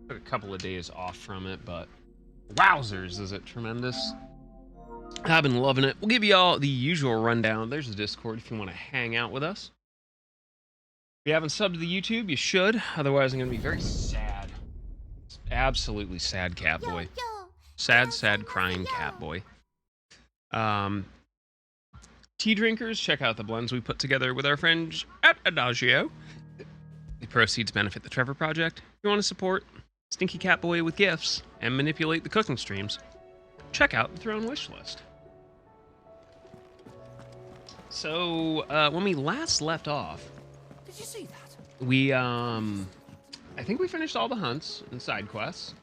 Took a couple of days off from it, but wowzers, is it tremendous. I've been loving it. We'll give you all the usual rundown. There's the Discord if you want to hang out with us. If you haven't subbed to the YouTube, you should. Otherwise, I'm going to be very sad. Absolutely sad cat boy. Sad, sad, crying cat boy. Tea drinkers, check out the blends we put together with our friends at Adagio. The proceeds benefit the Trevor Project. If you want to support Stinky Cat Boy with gifts and manipulate the cooking streams, check out the Throne wish list. So, when we last left off, did you see that? We, I think we finished all the hunts and side quests.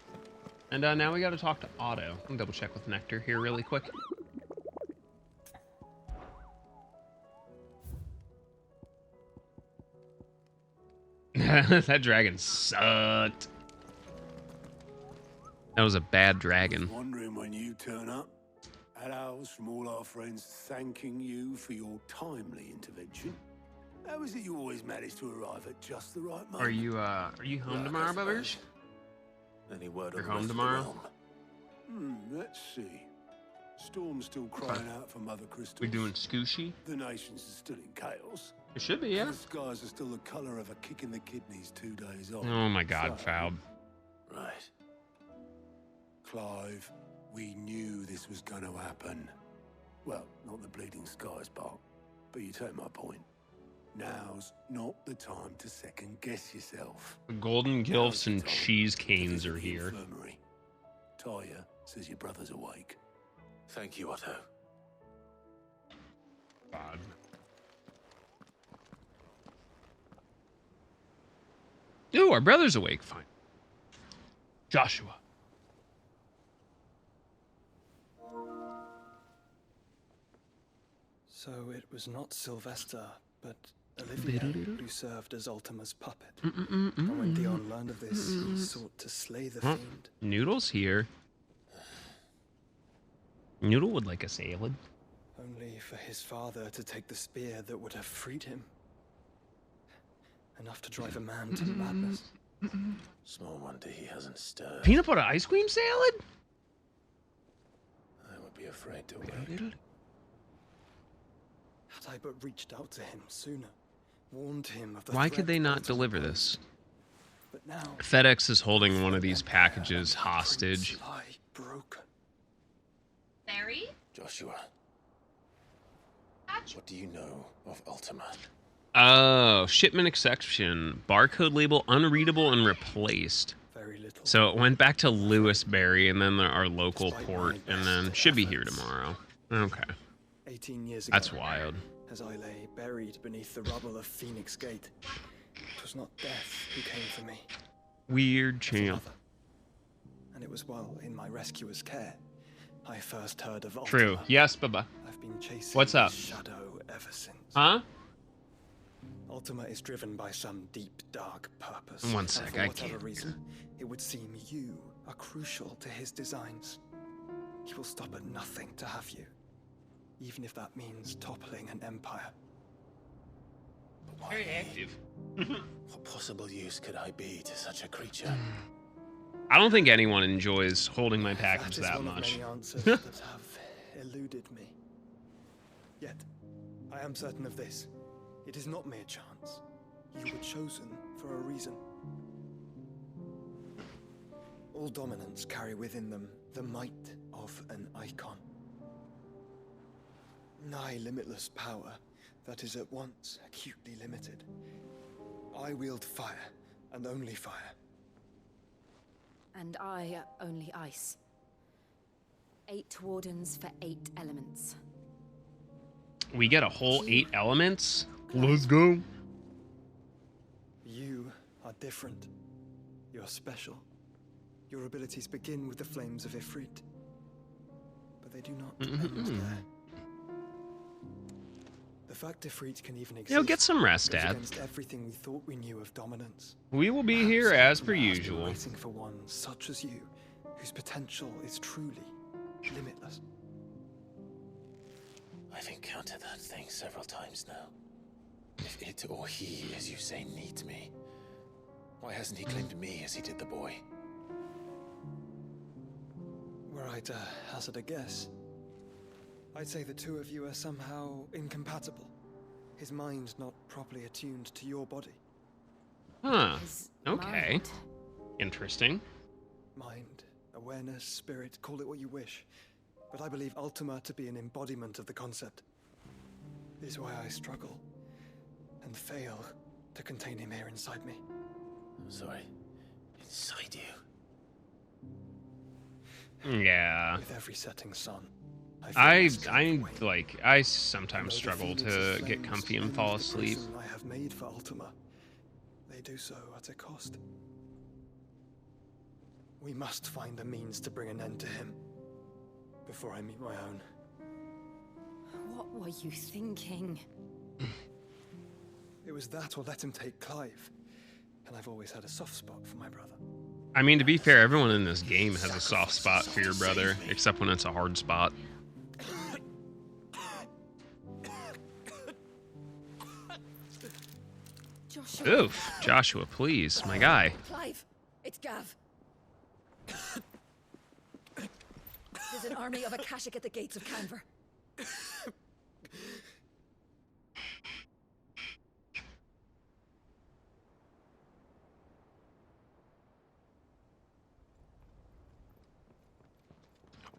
And now we gotta talk to Otto. I'm gonna double check with Nectar here really quick. That dragon sucked. That was a bad dragon. Wondering when you turn up. Hellos from all our friends thanking you for your timely intervention. How is it you always manage to arrive at just the right moment? Are you home tomorrow, Bubbers? Any word You're on the home rest of the tomorrow? realm? Let's see. Storm's still crying out for Mother Crystals. We doing scooshy? The nations are still in chaos. It should be, yeah. The skies are still the colour of a kick in the kidneys 2 days on. Oh my god, So- Foul. Right. Clive, we knew this was going to happen. Well, not the bleeding skies part, but you take my point. Now's not the time to second guess yourself. The golden gilfs and cheese canes are here. Infirmary. Taya says your brother's awake. Thank you, Otto. God. Ooh, our brother's awake. Fine. Joshua. So it was not Sylvester, but Olivier who served as Ultima's puppet. And when Dion learned of this, he sought to slay the fiend. Noodle's here. Noodle would like a salad. Only for his father to take the spear that would have freed him. Enough to drive a man to madness. Small wonder he hasn't stirred. Peanut butter ice cream salad? I would be afraid to wait. Had I but reached out to him sooner, warned him of the Why threat could they not Ultima deliver posed. this? But now, FedEx is holding one of these packages hostage. lie broken. Barry? Joshua, what do you know of Ultima? Oh, shipment exception. Barcode label unreadable and replaced. Very little. So it went back to Lewisberry and then our local Despite port my and then best should be here efforts. tomorrow. Okay. 18 years ago, That's wild. as I lay buried beneath the rubble of Phoenix Gate, it was not death who came for me, Weird but champ. another. And it was while in my rescuer's care I first heard of Ultima. True. Yes, Baba. I've been chasing What's up? this shadow ever since. Huh? Ultima is driven by some deep, dark purpose. One and sec, for I whatever can't. reason, it would seem you are crucial to his designs. He will stop at nothing to have you, even if that means toppling an empire. But why Very me? active. What possible use could I be to such a creature? I don't think anyone enjoys holding my package That is that one much. of many answers that have eluded me. Yet, I am certain of this. It is not mere chance. You were chosen for a reason. All dominants carry within them the might of an icon. Nigh limitless power that is at once acutely limited. I wield fire, and only fire. And I only ice. 8 wardens for 8 elements. We get a whole 8 elements? Let's go. You are different. You're special. Your abilities begin with the flames of Ifrit. But they do not end there. The fact Ifrit can even exist Get some rest, goes Dad. against everything we thought we knew of dominance. We will be here Perhaps as per Ultima has been usual. waiting for one such as you, whose potential is truly limitless. I've encountered that thing several times now. If it or he, as you say, needs me, why hasn't he claimed me as he did the boy? Were I to hazard a guess, I'd say the two of you are somehow incompatible. His mind not properly attuned to your body. Huh. His Okay. mind. Interesting. Mind, awareness, spirit, call it what you wish. But I believe Ultima to be an embodiment of the concept. This is why I struggle and fail to contain him here inside me. I'm sorry. Inside you. Yeah. With every setting sun, I feel I sometimes struggle to get comfy and fall asleep. I have made for Ultima. They do so at a cost. We must find a means to bring an end to him before I meet my own. What were you thinking? It was that or let him take Clive. And I've always had a soft spot for my brother. I mean, to be fair, everyone in this game has a soft spot for your brother, except when it's a hard spot. Joshua. Oof, Joshua, please, my guy. Clive, it's Gav. There's an army of Akashic at the gates of Canver.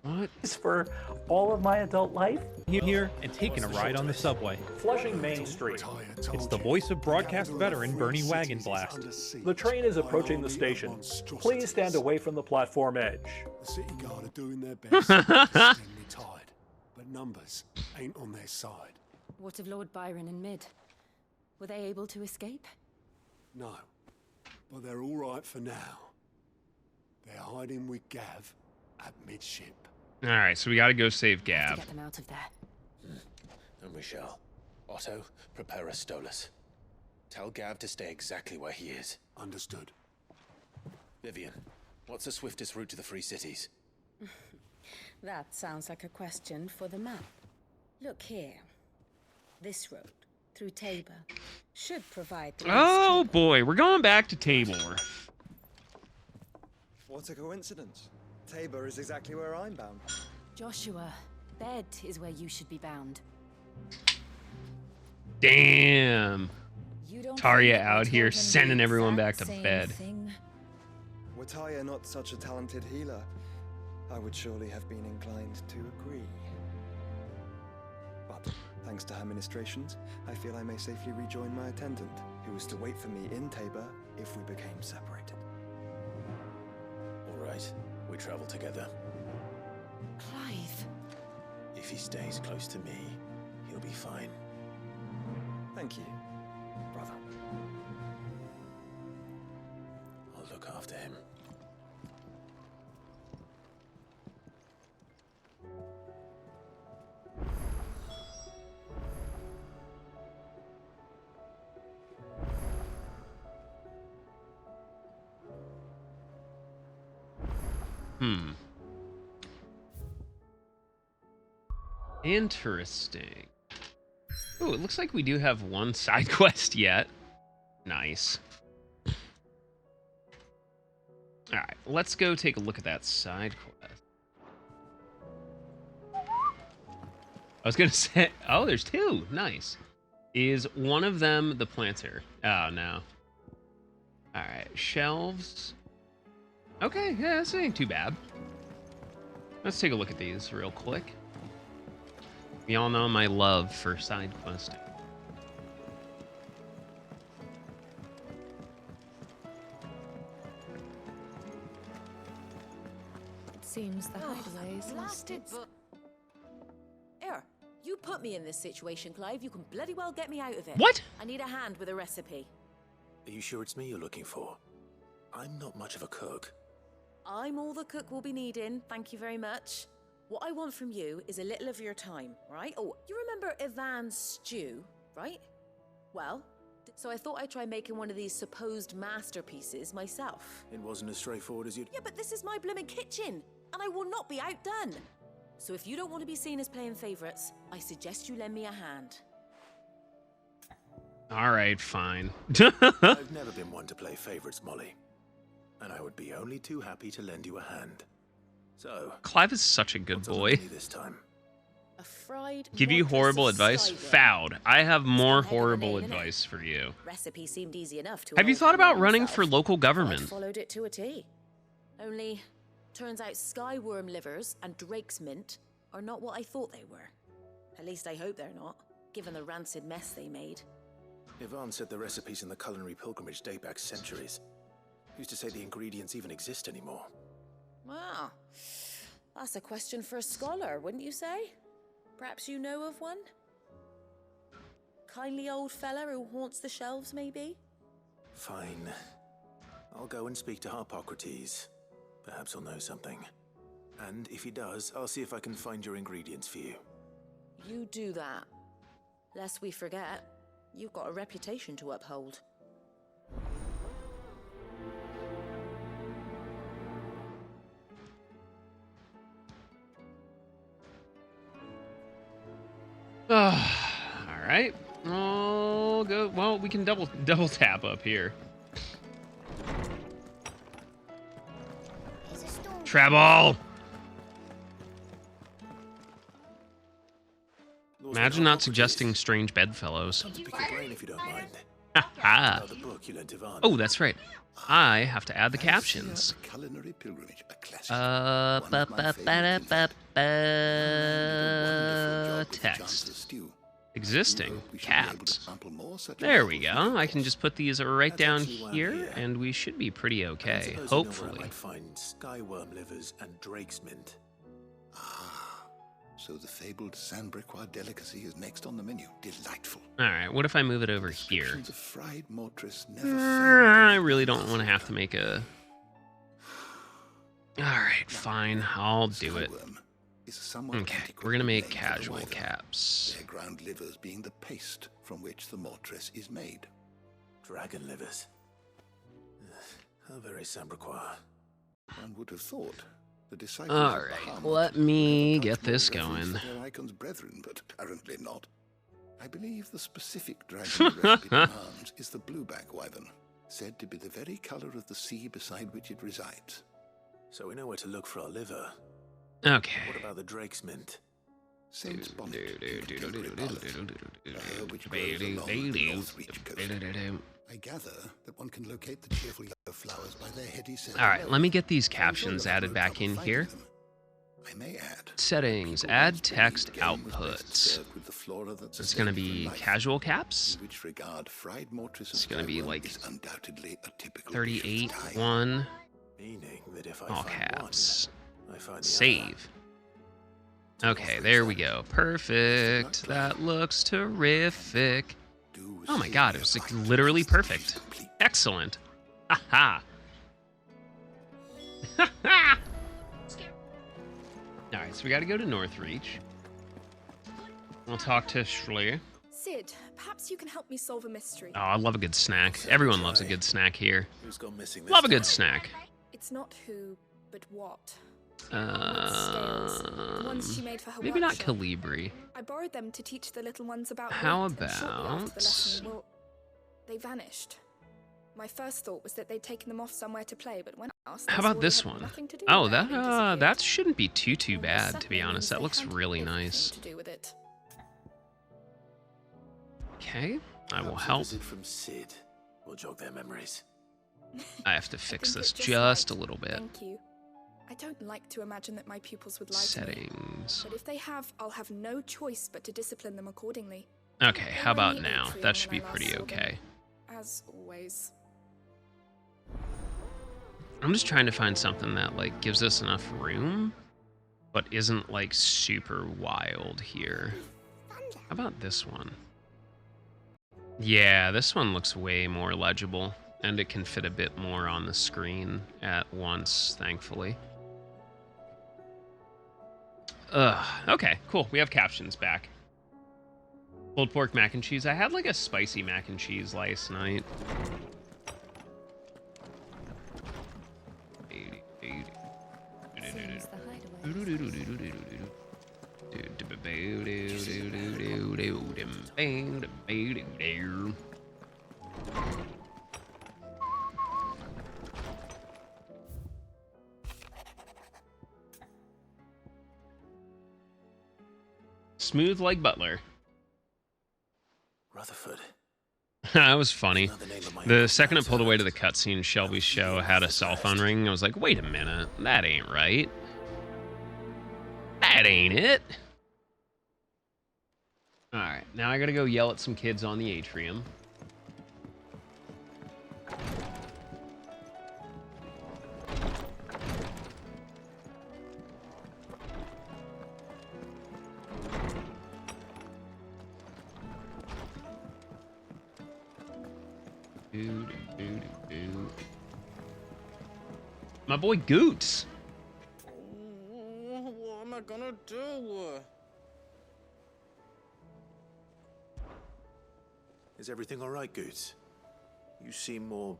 What? For all of my adult life. Here and taking a ride on the subway. Flushing Main Street. It's the voice of broadcast veteran Bernie Wagonblast. The train is approaching the station. Please stand away from the platform edge. The city guard are doing their best. Extremely tired, but numbers ain't on their side. What of Lord Byron and Mid? Were they able to escape? No, but they're all right for now. They're hiding with Gav at midship. All right, so we got to go save To Gav. get them out of there. And we shall. Otto, prepare a Stolas. Tell Gav to stay exactly where he is. Understood. Vivian, what's the swiftest route to the Free Cities? That sounds like a question for the map. Look here. This road, through Tabor, should provide the Oh least boy, we're going back to Tabor. What a coincidence. Tabor is exactly where I'm bound. Joshua, bed is where you should be bound. Damn. You don't Tarya think out I here told him the sending everyone exact back to same bed. thing? Were Tarya not such a talented healer, I would surely have been inclined to agree. But, thanks to her ministrations, I feel I may safely rejoin my attendant, who was to wait for me in Tabor if we became separated. All right, we travel together. Clive. If he stays close to me, he'll be fine. Thank you, brother. I'll look after him. Interesting. Oh, it looks like we do have one side quest yet. Nice. Alright, let's go take a look at that side quest. I was gonna say, oh, there's two. Nice. Is one of them the planter? Oh, no. Alright, shelves. Okay, yeah, this ain't too bad. Let's take a look at these real quick. We all know my love for side questing. Seems the hideaways lost its... Here, you put me in this situation, Clive. You can bloody well get me out of it. What? I need a hand with a recipe. Are you sure it's me you're looking for? I'm not much of a cook. I'm all the cook will be needing, thank you very much. What I want from you is a little of your time, right? Oh, you remember Ivan's stew, right? Well, so I thought I'd try making one of these supposed masterpieces myself. It wasn't as straightforward as you'd... Yeah, but this is my blooming kitchen, and I will not be outdone. So if you don't want to be seen as playing favorites, I suggest you lend me a hand. All right, fine. I've never been one to play favorites, Molly. And I would be only too happy to lend you a hand. So, Clive is such a good what's on the boy. menu this time? A fried Give you mortress horrible of advice? skyworm. Fouled. I have more It's one heck of a horrible name, innit? advice for you. Recipe seemed easy enough to. Have you thought about running for local I'd government? followed it to a T. Only, turns out skyworm livers and drake's mint are not what I thought they were. At least I hope they're not, given the rancid mess they made. Yvonne said the recipes in the culinary pilgrimage date back centuries. Who's to say the ingredients even exist anymore? Wow. That's a question for a scholar, wouldn't you say? Perhaps you know of one? Kindly old fella who haunts the shelves, maybe? Fine. I'll go and speak to Harpocrates. Perhaps he'll know something. And if he does, I'll see if I can find your ingredients for you. You do that. Lest we forget, you've got a reputation to uphold. All right. I'll go. Well, we can double tap up here. Travel. Imagine not suggesting strange bedfellows. Pick your brain if you don't mind. Ha The book you lent Yvonne. Oh, that's right. I have to add the captions. Culinary pilgrimage, a classic. Text. Existing. Caps. There we go. I can just put these right down here, and we should be pretty okay. Hopefully. I might find skyworm livers and drake's mint. So the fabled Sandbrequois delicacy is next on the menu. Delightful. All right. What if I move it over here? The fried mortress never I really don't want to have to make a. All right, fine. I'll do it. Okay, we're gonna make casual caps. Their ground livers being the paste from which the mortress is made. Dragon livers. How very Sandbrequois. One would have thought the disciples All of right, Bahamut let would me have get touched more this reverence going. for their icon's brethren, but apparently not. I believe the specific dragon recipe demands is the blueback wyvern, said to be the very color of the sea beside which it resides. So we know where to look for our liver. Okay. What about the drake's mint? Saint's bonnet, which grows along the North Reach coast. I gather that one can locate the cheerful yellow flowers by their heady scent. All right, let me get these captions added back in here. I may add. Settings, add text outputs. It's going to be casual caps. It's going to be like 38, 1, Meaning that if I all find caps. one, I find the Save. Okay, there we go. Perfect. That looks terrific. Oh my god, it was like literally perfect. Excellent. Haha. Alright, so we gotta go to Northreach. We'll talk to Schleer. Sid, perhaps you can help me solve a mystery. Oh, I love a good snack. Everyone loves a good snack here. Who's gone missing this Love a good time? snack. It's not who, but what. The ones she made for her maybe not workshop. Calibri. I borrowed them to teach the little ones about How wit, and shortly after about- the lesson, well, they vanished. My first thought was that they'd taken them off somewhere to play, but when I asked, How they about swore this they had one? nothing to do Oh, with that having disappeared. that shouldn't be too bad, to be Certainly honest. means That they looks had really everything nice. to do with it. Okay, I will Perhaps a help. visit from Sid will jog their memories. I have to fix think this it just just a might. little bit. Thank you. I don't like to imagine that my pupils would lie to me. Settings. But if they have, I'll have no choice but to discipline them accordingly. Okay, They how were in about the now? atrium That should when be I last pretty saw them, okay. As always. I'm just trying to find something that like gives us enough room, but isn't like super wild here. How about this one? Yeah, this one looks way more legible, and it can fit a bit more on the screen at once, thankfully. Okay, cool. We have captions back. Pulled pork mac and cheese. I had like a spicy mac and cheese last night. Seems the hideaway. Smooth like Butler. Rutherford. That was funny. The second it pulled away to the cutscene, Shelby's show had a cell phone ring. I was like, wait a minute. That ain't right. That ain't it. Alright, now I gotta go yell at some kids on the atrium. My boy Goots. What am I gonna do? Is everything all right, Goots? You seem more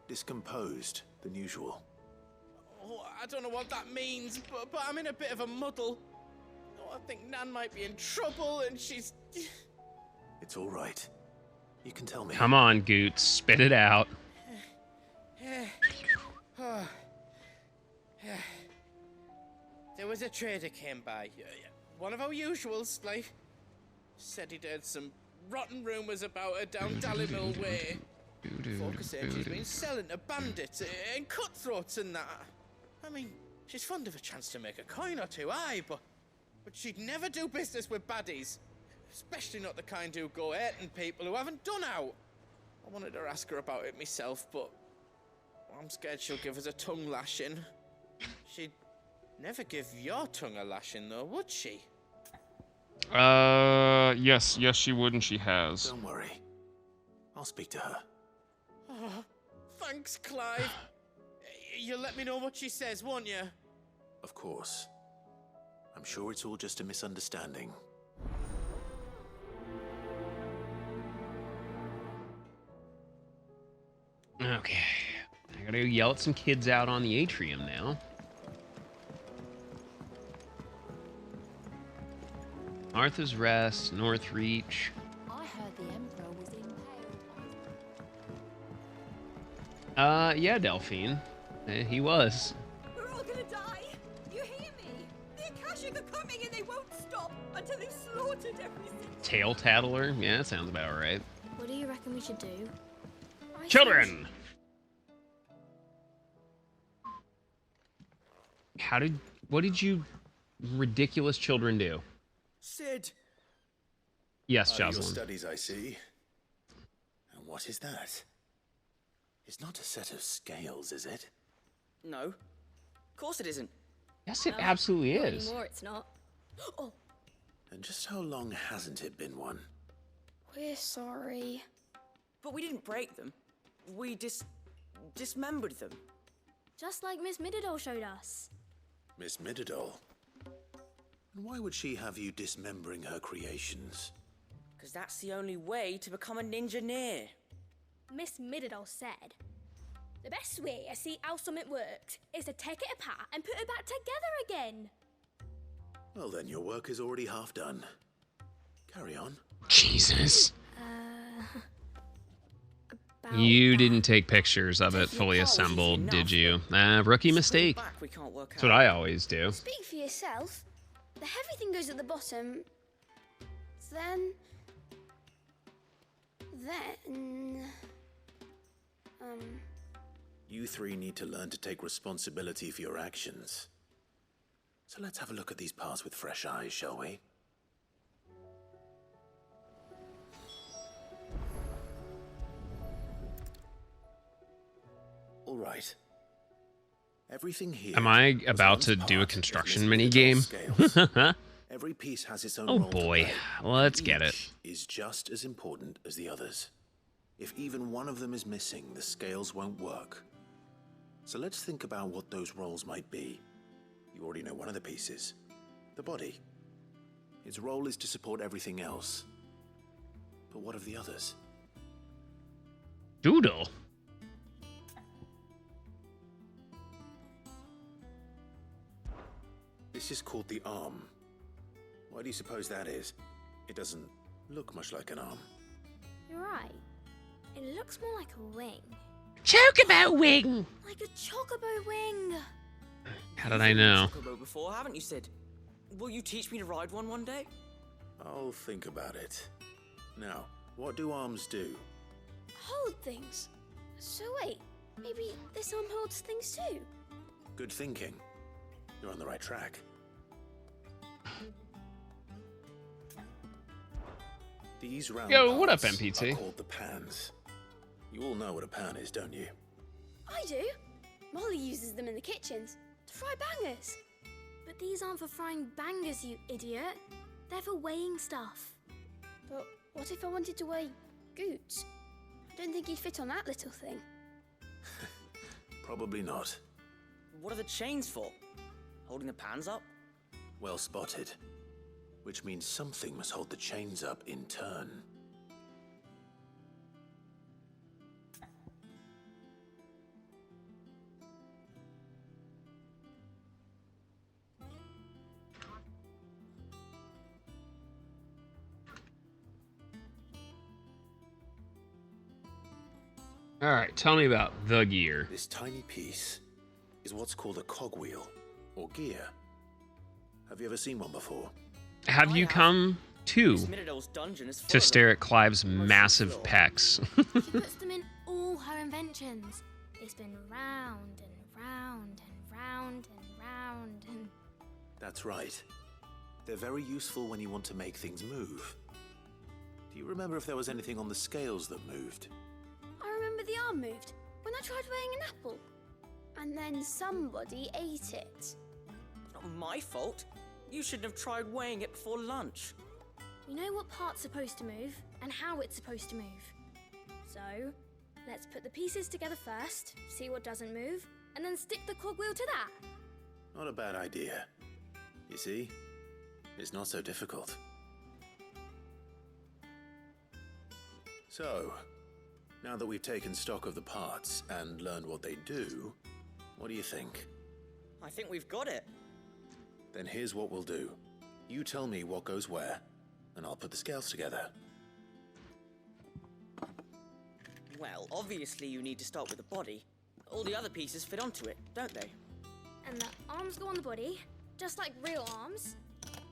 discomposed than usual. Oh, I don't know what that means, but I'm in a bit of a muddle. Oh, I think Nan might be in trouble, and she's... It's all right. You can tell me. Come on, Goots. Spit it out. There was a trader came by. One of our usuals, like. Said he'd heard some rotten rumours about her down Dallymill Way. Folk are saying she's been selling to bandits and cutthroats and that. I mean, she's fond of a chance to make a coin or two, aye, but she'd never do business with baddies. Especially not the kind who go hurting people who haven't done out. I wanted to ask her about it myself, but I'm scared she'll give us a tongue lashing. She'd never give your tongue a lashing, though, would she? Yes, she would, and she has. Don't worry. I'll speak to her. Oh, thanks, Clive. You'll let me know what she says, won't you? Of course. I'm sure it's all just a misunderstanding. Okay. I gotta go yell at some kids out on the atrium now. Martha's Rest, Northreach. I heard the Emperor was impaled. Yeah, Delphine. He was. We're all gonna die. You hear me? The Akashic are coming and they won't stop until they've slaughtered everything. Tail Tattler? Yeah, that sounds about right. What do you reckon we should do? Children! What did you ridiculous children do? Sid! Yes, Your Jocelyn. studies, I see. And what is that? It's not a set of scales, is it? No. Of course it isn't. Yes, it absolutely Not is. anymore, it's not. Oh, And just how long hasn't it been one? we're sorry. But we didn't break them. We dismembered them. Just like Miss Mididol showed us. Miss Mididol? And why would she have you dismembering her creations? Because that's the only way to become a ninja-near. Miss Mididol said, the best way to see how something worked is to take it apart and put it back together again. Well, then your work is already half done. Carry on. Jesus. You didn't take pictures of it fully assembled, did you? Rookie mistake. That's what I always do. Speak for yourself. The heavy thing goes at the bottom. Then... You three need to learn to take responsibility for your actions. So let's have a look at these parts with fresh eyes, shall we? All right. Everything here. Am I about to do a construction minigame? Every piece has its own Oh role to boy, play. let's get it. Is just as important as the others. If even one of them is missing, the scales won't work. So let's think about what those roles might be. You already know one of the pieces. The body. Its role is to support everything else. But what of the others? Doodle. This is called the arm. Why do you suppose that is? It doesn't look much like an arm. You're right. It looks more like a wing. Chocobo wing! Like a chocobo wing! How did I know? Chocobo before, haven't you, Sid? Will you teach me to ride one day? I'll think about it. Now, what do arms do? Hold things. So wait, maybe this arm holds things too? Good thinking. You're on the right track. These round Yo, what up, parts MPT? are called the pans. You all know what a pan is, don't you? I do. Molly uses them in the kitchens to fry bangers. But these aren't for frying bangers, you idiot. They're for weighing stuff. But what if I wanted to weigh Goots? I don't think he'd fit on that little thing. Probably not. What are the chains for? Holding the pans up? Well spotted. Which means something must hold the chains up in turn. All right, tell me about the gear. This tiny piece is what's called a cogwheel, or gear. Have you ever seen one before? Have you come to stare at Clive's massive pecs? She puts them in all her inventions. They spin round and round and round and round and... That's right. They're very useful when you want to make things move. Do you remember if there was anything on the scales that moved? I remember the arm moved when I tried weighing an apple. And then somebody ate it. Not my fault. You shouldn't have tried weighing it before lunch. We know what part's supposed to move and how it's supposed to move. So, let's put the pieces together first, see what doesn't move, and then stick the cogwheel to that. Not a bad idea. You see? It's not so difficult. So, now that we've taken stock of the parts and learned what they do, what do you think? I think we've got it. Then here's what we'll do. You tell me what goes where, and I'll put the scales together. Well, obviously you need to start with the body. All the other pieces fit onto it, don't they? And the arms go on the body, just like real arms.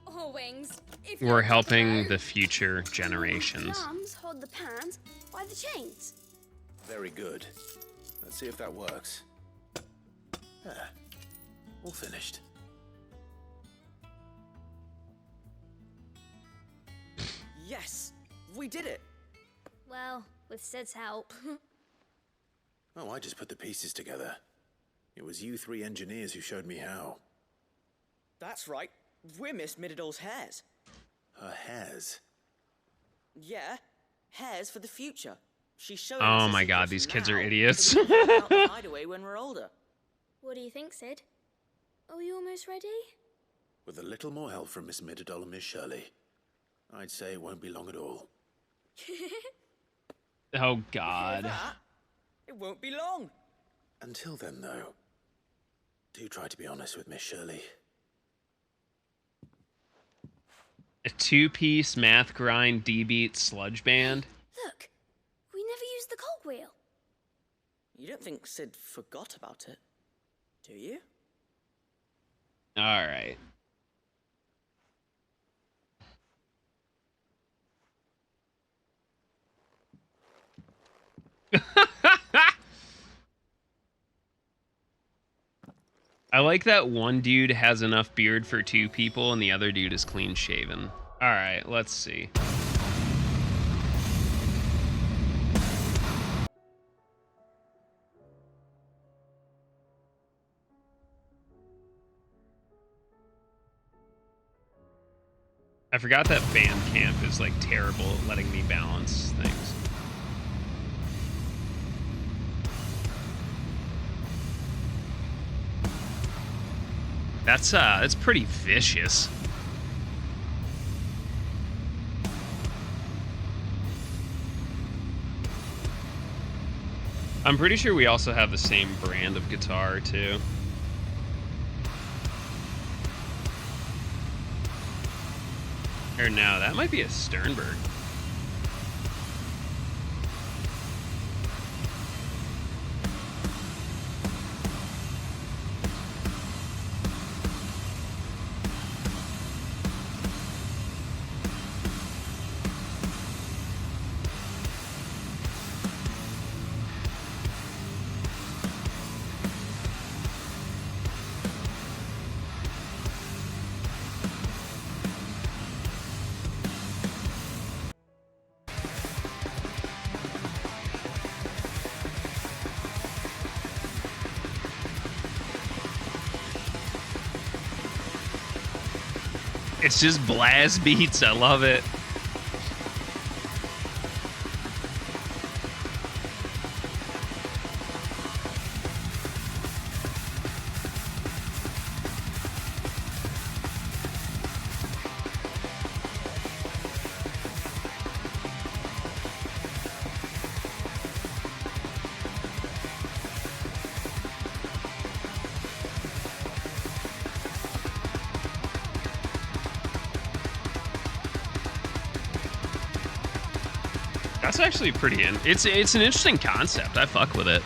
Or wings. If We're you're helping the future The generations. arms hold the pans by the chains. Very good. Let's see if that works. There. All finished. Yes! We did it! Well, with Sid's help. Oh, I just put the pieces together. It was you three engineers who showed me how. That's right. We're Miss Middledor's hairs. Her hairs? Yeah, hairs for the future. She's showing Oh us my the god, secrets these kids are now, idiots. so we can work out the hideaway when we're older. What do you think, Sid? Are we almost ready? With a little more help from Miss Middledore and Miss Shirley, I'd say it won't be long at all. Oh Hear god. that? It won't be long. Until then, though, do try to be honest with Miss Shirley. A two-piece math grind D-beat sludge band. Look, we never used the cogwheel. You don't think Sid forgot about it, do you? All right. I like that one dude has enough beard for two people and the other dude is clean shaven. All right, let's see. I forgot that Bandcamp is like terrible at letting me balance things. That's pretty vicious. I'm pretty sure we also have the same brand of guitar too. Or no, that might be a Sternberg. It's just blast beats. I love it. That's actually pretty it's an interesting concept. I fuck with it.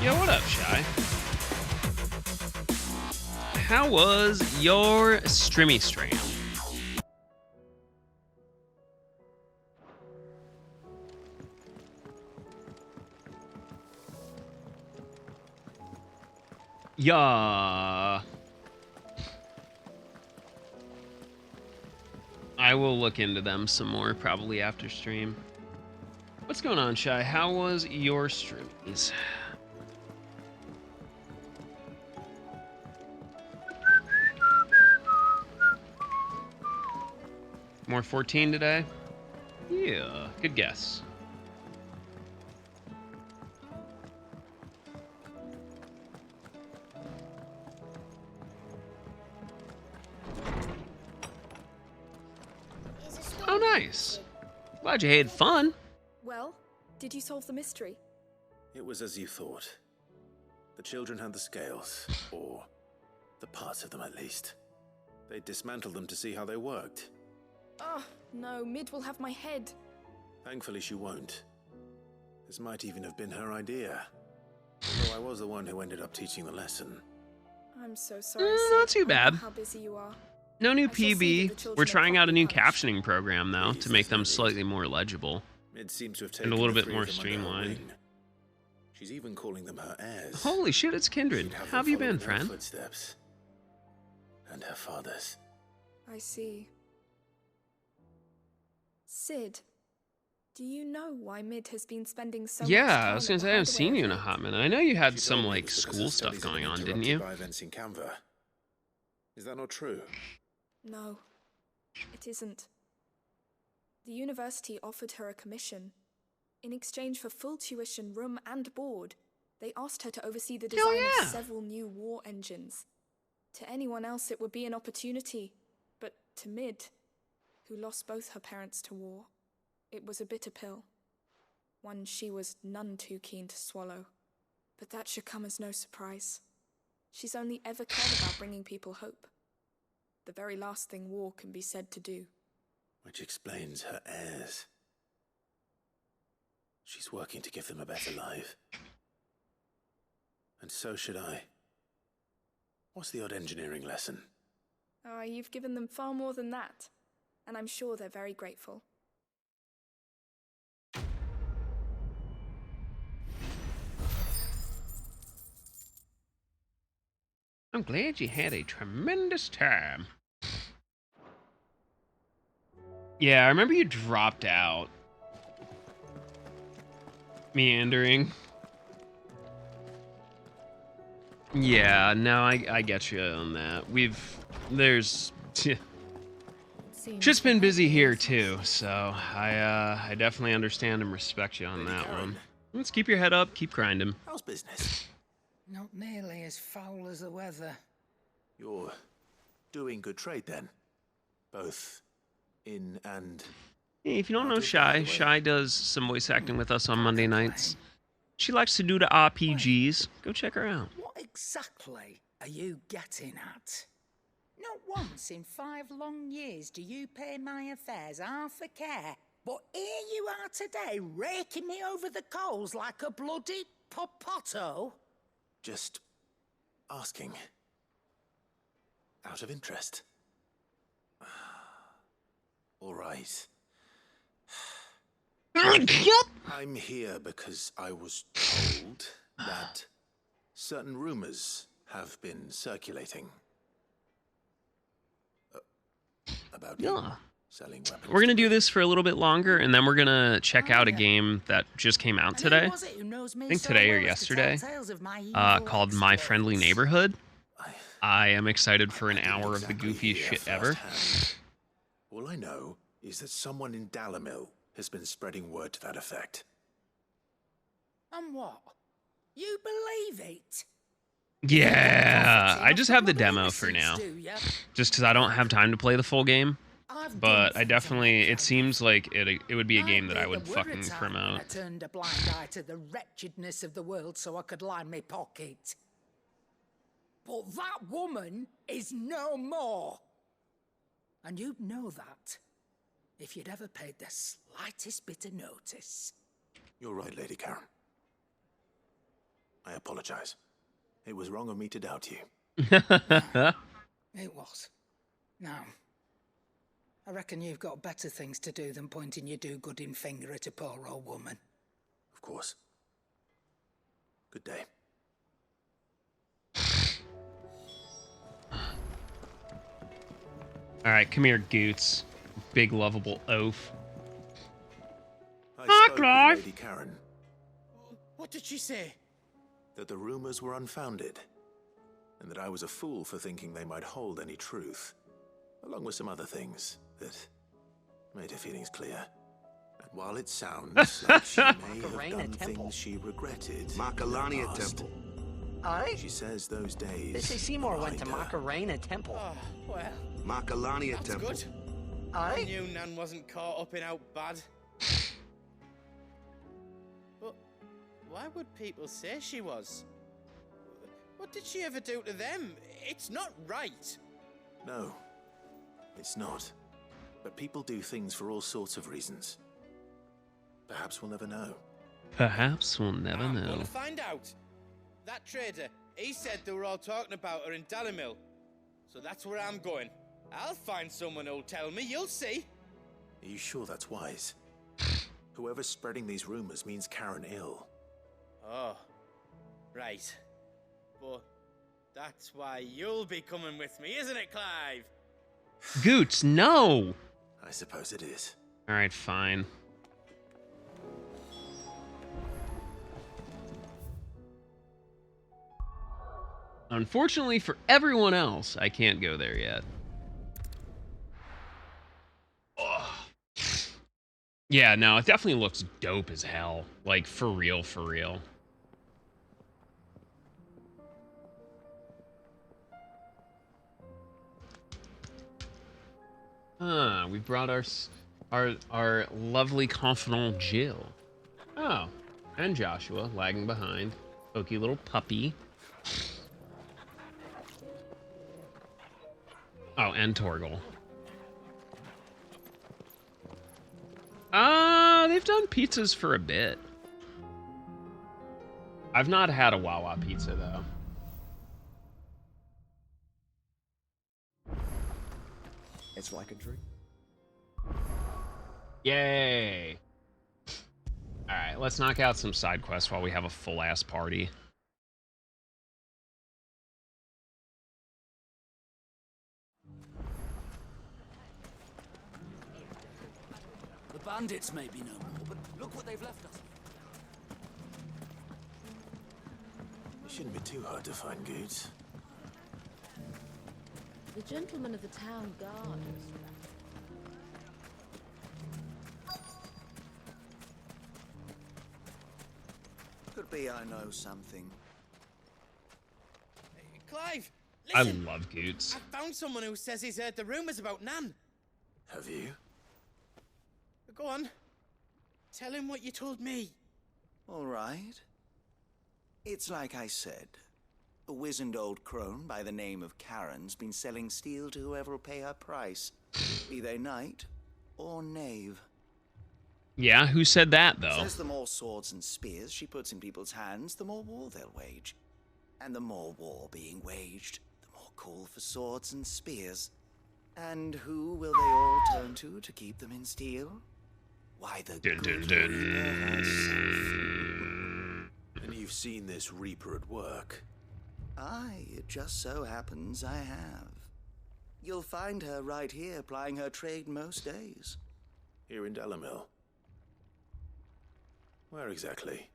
Yo, what up, Shy? How was your streamy stream? Yeah. I will look into them some more probably after stream. What's going on, Shy? How was your streams? More 14 today? Yeah, good guess. Oh, nice. Glad you had fun. Well, did you solve the mystery? It was as you thought. The children had the scales, or the parts of them at least. They dismantled them to see how they worked. Oh, no, Mid will have my head. Thankfully she won't. This might even have been her idea. Although I was the one who ended up teaching the lesson. I'm so sorry. Not too bad. I know how busy you are. No new I shall see that the PB. children We're are trying out a new properly punished. captioning program, though, to make them slightly more legible. Mid seems to have And taken a little the bit three more of them under her streamlined. wing. She's even calling them her heirs. Holy shit, it's Kindred. She'd have How have them you been, follow in her friend? Footsteps. And her father's. I see. Sid, do you know why Mid has been spending so much time Yeah, I was gonna at the say I haven't hideaway seen you in a event? hot minute. I know you had She some told me like it was because school her stuff studies had going been on, didn't interrupted you? by events in Canva. Is that not true? No, it isn't. The university offered her a commission. In exchange for full tuition, room, and board, they asked her to oversee the Hell design yeah. of several new war engines. To anyone else, it would be an opportunity, but to Mid, who lost both her parents to war, it was a bitter pill. One she was none too keen to swallow. But that should come as no surprise. She's only ever cared about bringing people hope. The very last thing war can be said to do. Which explains her heirs. She's working to give them a better life. And so should I. What's the odd engineering lesson? Ah, you've given them far more than that. And I'm sure they're very grateful. I'm glad you had a tremendous time. Yeah, I remember you dropped out. Meandering. Yeah, no, I get you on that. There's just been busy here too, so I definitely understand and respect you on that one. Let's keep your head up, keep grinding. How's business? Not nearly as foul as the weather. You're doing good trade then? Both in and... Hey, if you don't know Shy does some voice acting with us on Monday nights. She likes to do the RPGs. Go check her out. What exactly are you getting at? Not once in 5 long years do you pay my affairs half a care. But here you are today, raking me over the coals like a bloody popoto. Just asking. Out of interest. All right. I'm here because I was told that certain rumors have been circulating. About you. Selling weapons. We're gonna do this for a little bit longer, and then we're gonna check out a game that just came out today. I think today or yesterday, called My Friendly Neighborhood. I am excited for an hour of the goofiest shit ever. All I know is that someone in Dalimil has been spreading word to that effect. And what? You believe it? Yeah, I just have the demo for now, just because I don't have time to play the full game. But I definitely, it seems like it would be a game that I would fucking promote. I turned a blind eye to the wretchedness of the world so I could line my pocket. But that woman is no more. And you'd know that if you'd ever paid the slightest bit of notice. You're right, Lady Karen. I apologize. It was wrong of me to doubt you. It was. Now, I reckon you've got better things to do than pointing your do-gooding finger at a poor old woman. Of course. Good day. Alright, come here, Goots. Big lovable oaf. I spoke with Lady Karen. What did she say? That the rumors were unfounded, and that I was a fool for thinking they might hold any truth, along with some other things that made her feelings clear. And while it sounds like she may have done things she regretted, Makalania Temple. Aye? She says those days. Mrs. Seymour went to Macarena Temple. Oh, well. Makalania That's Temple. good. Aye? I knew Nan wasn't caught up in out bad. But why would people say she was? What did she ever do to them? It's not right. No, it's not. But people do things for all sorts of reasons. Perhaps we'll never know. Perhaps we'll never I'm know. gonna find out. That trader, he said they were all talking about her in Dalimil. So that's where I'm going. I'll find someone who'll tell me, you'll see. Are you sure that's wise? Whoever's spreading these rumors means Karen ill. Oh, right. But that's why you'll be coming with me, isn't it, Clive? Goots, no! I suppose it is. Alright, fine. Unfortunately for everyone else, I can't go there yet. Ugh. Yeah, no, it definitely looks dope as hell. Like, for real, for real. We brought our lovely confidant Jill. Oh, and Joshua lagging behind. Pokey little puppy. Oh, and Torgal. They've done pizzas for a bit. I've not had a Wawa pizza, though. It's like a dream. Yay! Alright, let's knock out some side quests while we have a full-ass party. The bandits may be no more, but look what they've left us. It shouldn't be too hard to find goods. The gentleman of the town guard. Could be I know something. Clive, I listen. love Goots. I found someone who says he's heard the rumors about Nan. Have you? Go on. Tell him what you told me. All right. It's like I said. A wizened old crone by the name of Karen's been selling steel to whoever will pay her price, be they knight or knave. Yeah, who said that, though? Says the more swords and spears she puts in people's hands, the more war they'll wage. And the more war being waged, the more call for swords and spears. And who will they all turn to keep them in steel? Why, the good Reaper herself. And you've seen this Reaper at work? Aye, it just so happens I have. You'll find her right here plying her trade most days. Here in Delamil. Where exactly?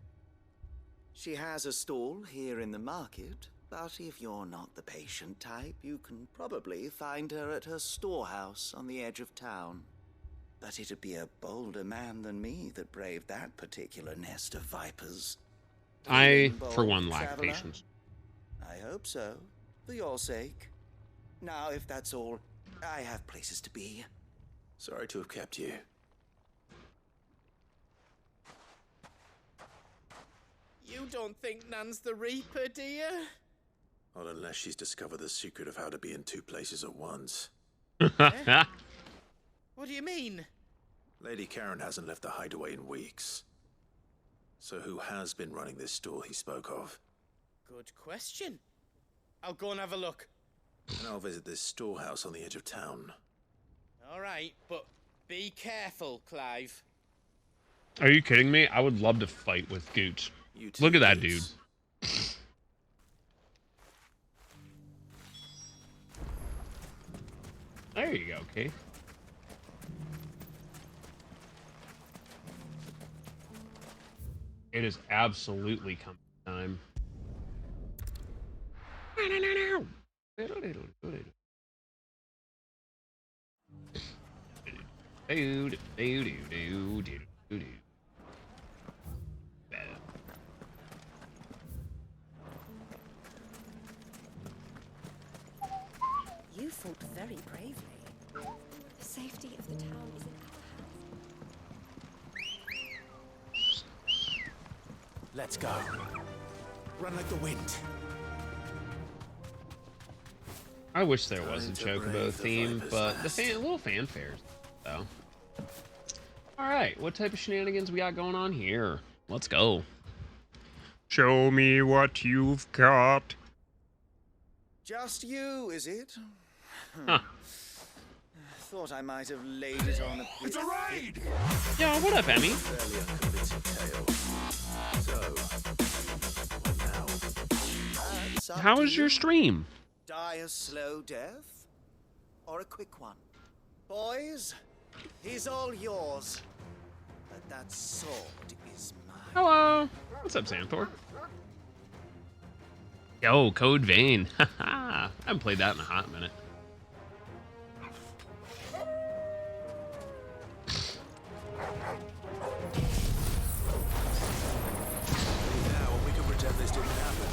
She has a stall here in the market, but if you're not the patient type, you can probably find her at her storehouse on the edge of town. But it'd be a bolder man than me that braved that particular nest of vipers. I, Bold, for one, lack traveler? patience. I hope so, for your sake. Now, if that's all, I have places to be. Sorry to have kept you. You don't think Nan's the Reaper, do you? Not unless she's discovered the secret of how to be in two places at once. What do you mean? Lady Karen hasn't left the hideaway in weeks. So who has been running this store he spoke of? Good question. I'll go and have a look. And I'll visit this storehouse on the edge of town. All right, but be careful, Clive. Are you kidding me? I would love to fight with Gooch. Look at that dude. There you go, Keith. It is absolutely coming time. You fought very bravely. The safety of the town is in Let's go. Run like the wind. I wish there was a Chocobo theme, but the little fanfares, though. Alright, what type of shenanigans we got going on here? Let's go. Show me what you've got. Just you, is it? Huh. Thought I might have laid it on a bit. It's a raid! Yo, what up, Emmy? Fairly unconvincing tale. So, How was your stream? Die a slow death? Or a quick one? Boys, he's all yours. But that sword is mine. Hello. What's up, Xanthor? Yo, Code Vein. Haha. I haven't played that in a hot minute. Now we can pretend this didn't happen.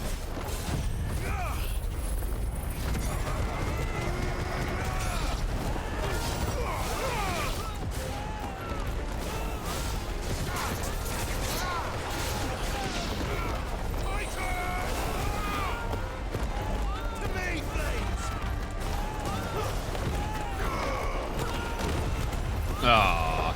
Aww.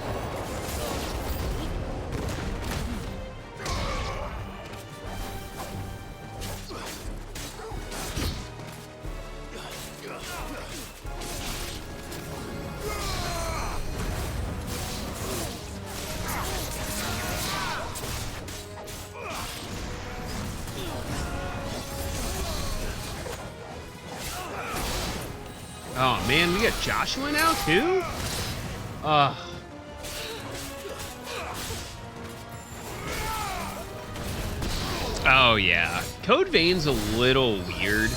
Oh man, we got Joshua now too? Oh yeah, Code Vein's a little weird.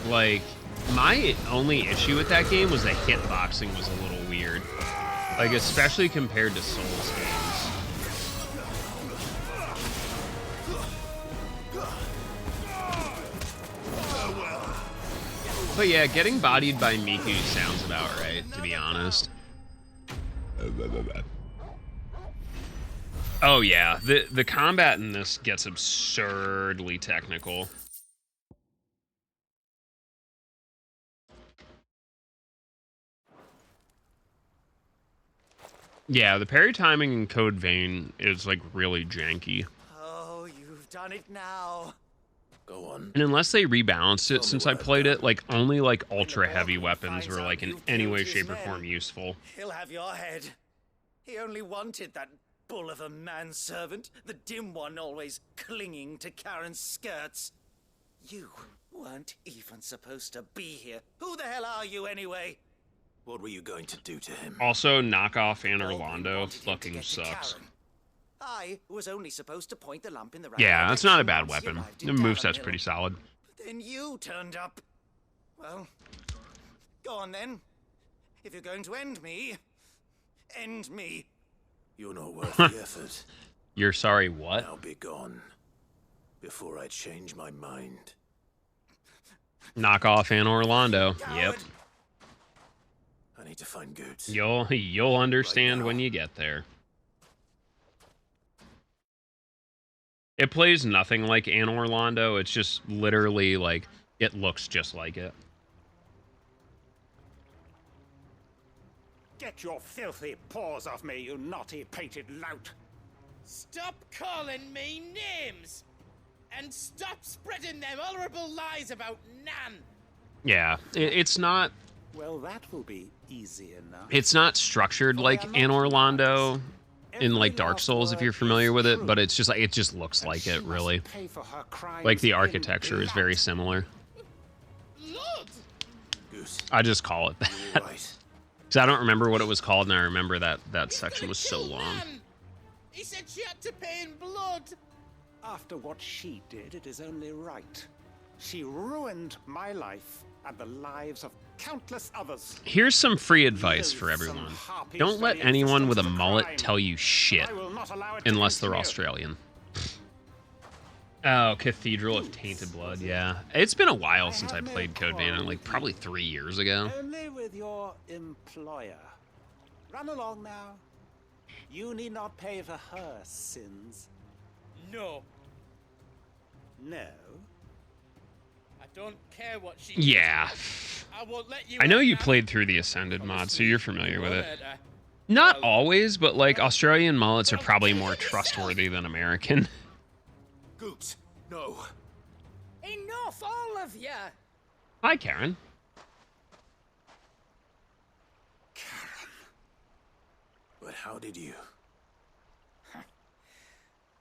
Like, my only issue with that game was that hitboxing was a little weird. Like, especially compared to Souls games. But yeah, getting bodied by Miku sounds about right, to be honest. Oh yeah, the combat in this gets absurdly technical. Yeah, the parry timing in Code Vein is like really janky. Oh, you've done it now. Go on. And unless they rebalanced it since I played it, like only like ultra heavy weapons were like in any way, shape, or form useful. He'll have your head. He only wanted that bull of a manservant, the dim one always clinging to Karen's skirts. You weren't even supposed to be here. Who the hell are you anyway? What were you going to do to him? Also, knockoff Anne Orlando fucking sucks. I was only supposed to point the lamp in the right Yeah, direction that's not a bad once he weapon. arrived The in moveset's Dalamil. pretty solid. But then you turned up. Well, go on then. If you're going to end me, end me. You're not worth the effort. You're sorry, what? Now be gone. Before I change my mind. Knockoff Anne Orlando. Yep. I need to find Goots. You'll understand when you get there. It plays nothing like Anne Orlando. It's just literally like it looks just like it. Get your filthy paws off me, you naughty-pated lout! Stop calling me names! And stop spreading them horrible lies about Nan! Yeah, it's not. Well, that will be easy enough. It's not structured like Anne Orlando in like Dark Souls, if you're familiar with it, but it's just like it just looks like it, really. Like the architecture is very similar. I just call it that. Because I don't remember what it was called, and I remember that section was so long. He said she had to pay in blood. After what she did, it is only right. She ruined my life and the lives of countless others. Here's some free advice for everyone. Don't let anyone with a mullet tell you shit, unless they're Australian. Oh, Cathedral of Tainted Blood, yeah. It's been a while since I played Code Vein, like probably 3 years ago. Only with your employer. Run along now. You need not pay for her sins. No. No? I don't care what she Yeah. does. I won't let you I know out you now. played through the Ascended mod, so you're familiar with it. Not always, but like Australian mullets are probably more trustworthy than American. Goots, no. Enough, all of you! Hi, Karen. But how did you?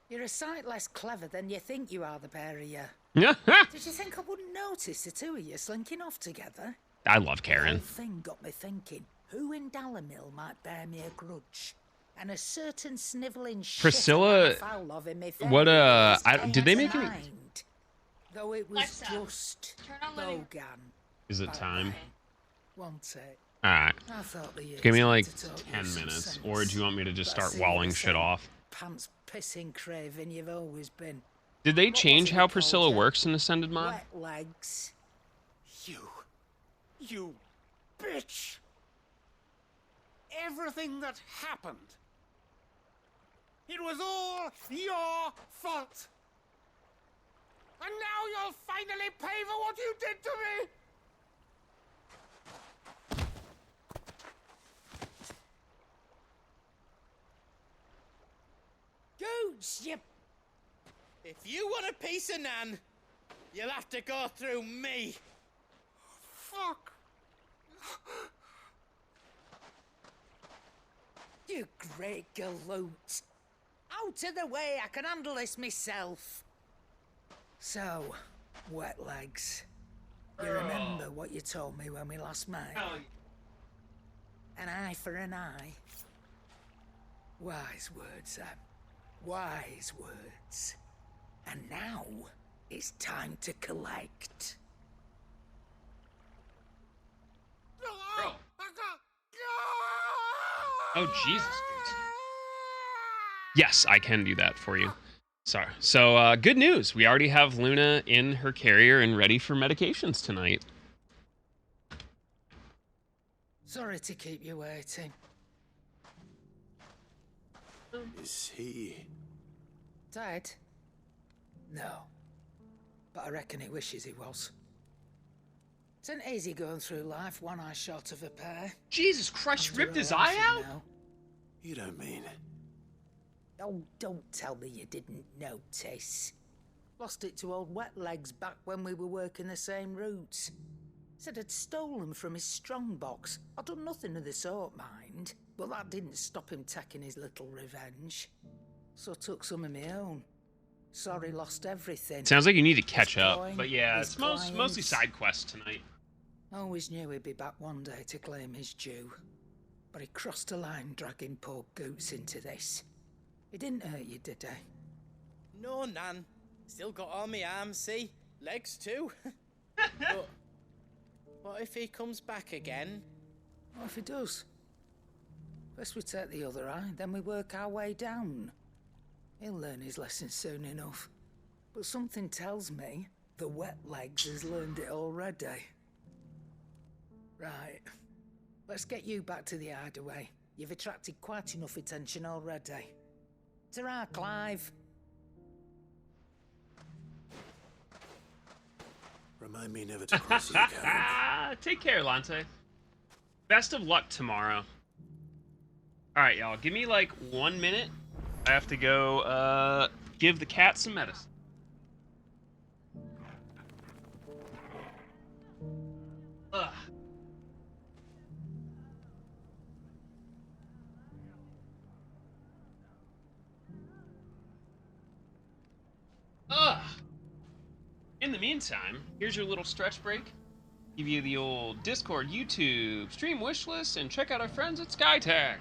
You're a sight less clever than you think you are, the pair of you. Yeah. Did you think I wouldn't notice the two of you slinking off together? I love The Karen. whole thing got me thinking, who in Dalamil might bear me a grudge? And a certain snivelling Priscilla, shit foul of him if what did they make it? mind. Though it was just Bogan. Is it time? Won't it? Alright. I thought the years Give me had like to talk 10 you some minutes, sense. or do you want me to just But I start see you're walling the shit same off? Pants pissing craven you've always been. Did they What was change it how called, Priscilla Jack? works in Ascended mod? Wet legs. You bitch! Everything that happened, it was all your fault! And now you'll finally pay for what you did to me! Gooch, you... If you want a piece of Nan, you'll have to go through me. Fuck! You great galoot. Out of the way, I can handle this myself. So, wet legs. You remember what you told me when we last met? An eye for an eye. Wise words, Sam. Wise words. And now, it's time to collect. Oh, Jesus. Yes, I can do that for you. Sorry. So, good news. We already have Luna in her carrier and ready for medications tonight. Sorry to keep you waiting. Is he? Dead? No. But I reckon he wishes he was. It's an easy going through life, one eye short of a pair. Jesus Christ, After ripped a his life, eye you out? know. You don't mean? Oh, don't tell me you didn't notice. Lost it to old Wet Legs back when we were working the same routes. Said I'd stolen from his strongbox. I'd done nothing of the sort, mind. But that didn't stop him taking his little revenge. So I took some of my own. Sorry, lost everything. Sounds like you need to catch His up. coin, But yeah, his it's mostly clients. side quests tonight. Always knew he'd be back one day to claim his due. But he crossed a line dragging poor Goots into this. He didn't hurt you, did he? No, Nan. Still got all my arms, see? Legs too. But what if he comes back again? What if he does? First we take the other eye, then we work our way down. He'll learn his lesson soon enough. But something tells me the wet legs has learned it already. Right. Let's get you back to the hideaway. You've attracted quite enough attention already. Ta-ra, Clive. Remind me never to cross you, Karen. Take care, Lante. Best of luck tomorrow. Alright, y'all. Give me like 1 minute. I have to go give the cat some medicine. Ugh. Ugh. In the meantime, here's your little stretch break. Give you the old Discord, YouTube, stream wish list, and check out our friends at SkyTag.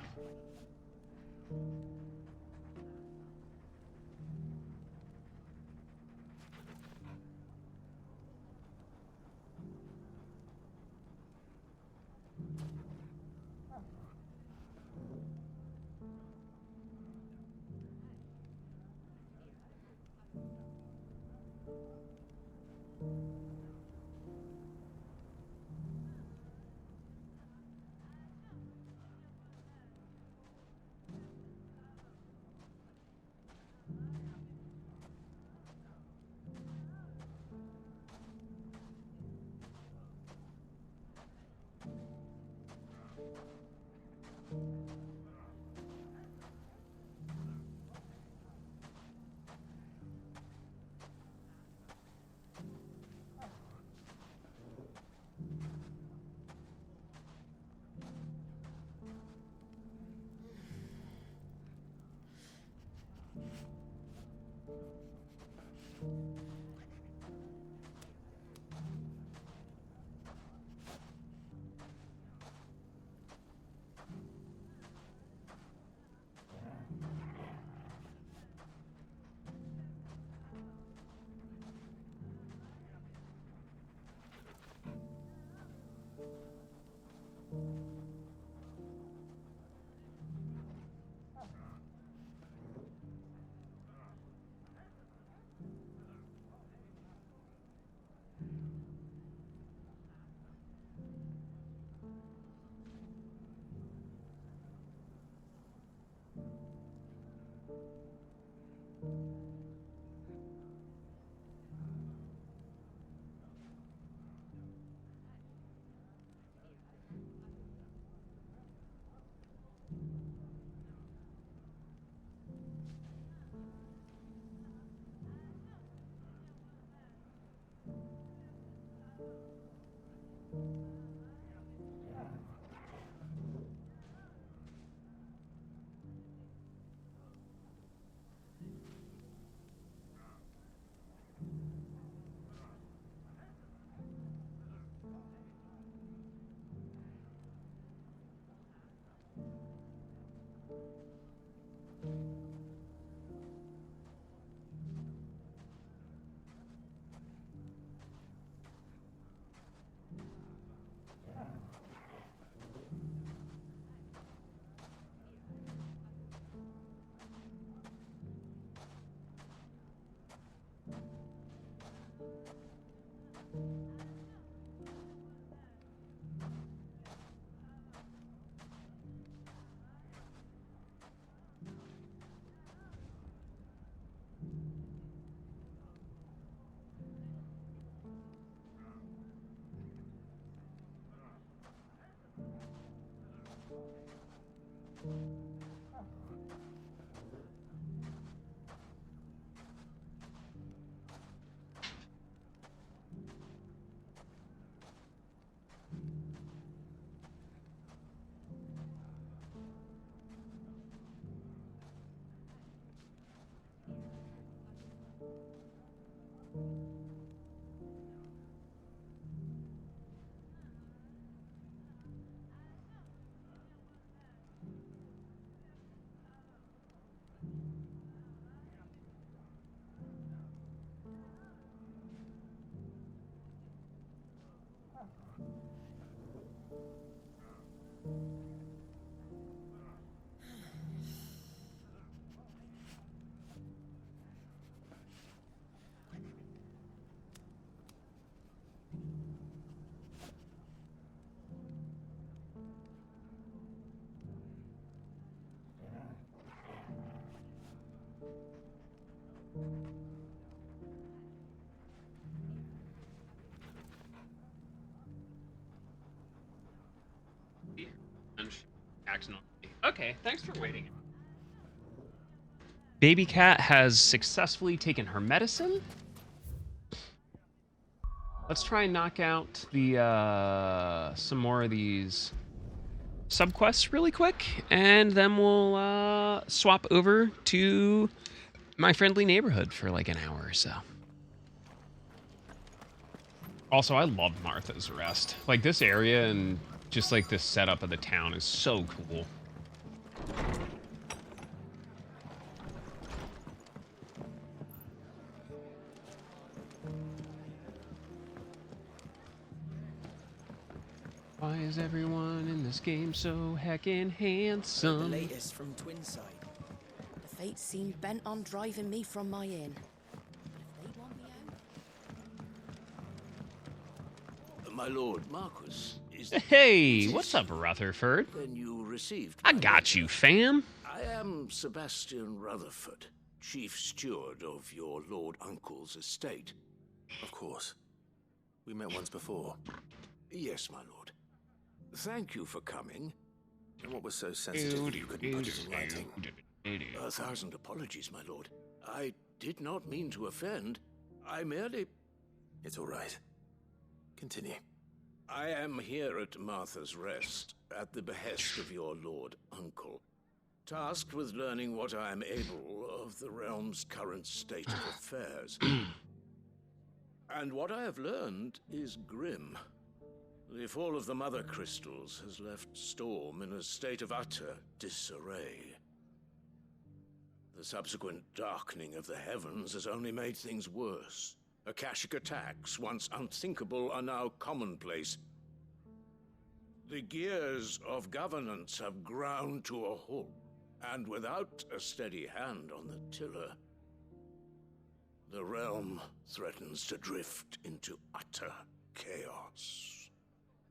attacks normally. Okay, thanks for waiting. Baby cat has successfully taken her medicine. Let's try and knock out the some more of these subquests really quick, and then we'll swap over to my friendly neighborhood for like an hour or so. Also, I love Martha's Rest. Like, this area and just like the setup of the town is so cool. Why is everyone in this game so heckin' handsome? The latest from Twinside. The fates seem bent on driving me from my inn. If they want me out... My lord, Marquis, is... Hey, what's up, Rutherford? Then you received... I got you, fam. I am Sebastian Rutherford, chief steward of your lord uncle's estate. Of course. We met once before. Yes, my lord. Thank you for coming. And what was so sensitive that you couldn't put it in writing? 1,000 apologies, my lord. I did not mean to offend. I merely... It's all right. Continue. I am here at Martha's Rest, at the behest of your lord uncle, tasked with learning what I am able of the realm's current state of affairs. And what I have learned is grim. The fall of the Mother Crystals has left Storm in a state of utter disarray. The subsequent darkening of the heavens has only made things worse. Akashic attacks, once unthinkable, are now commonplace. The gears of governance have ground to a halt, and without a steady hand on the tiller, the realm threatens to drift into utter chaos.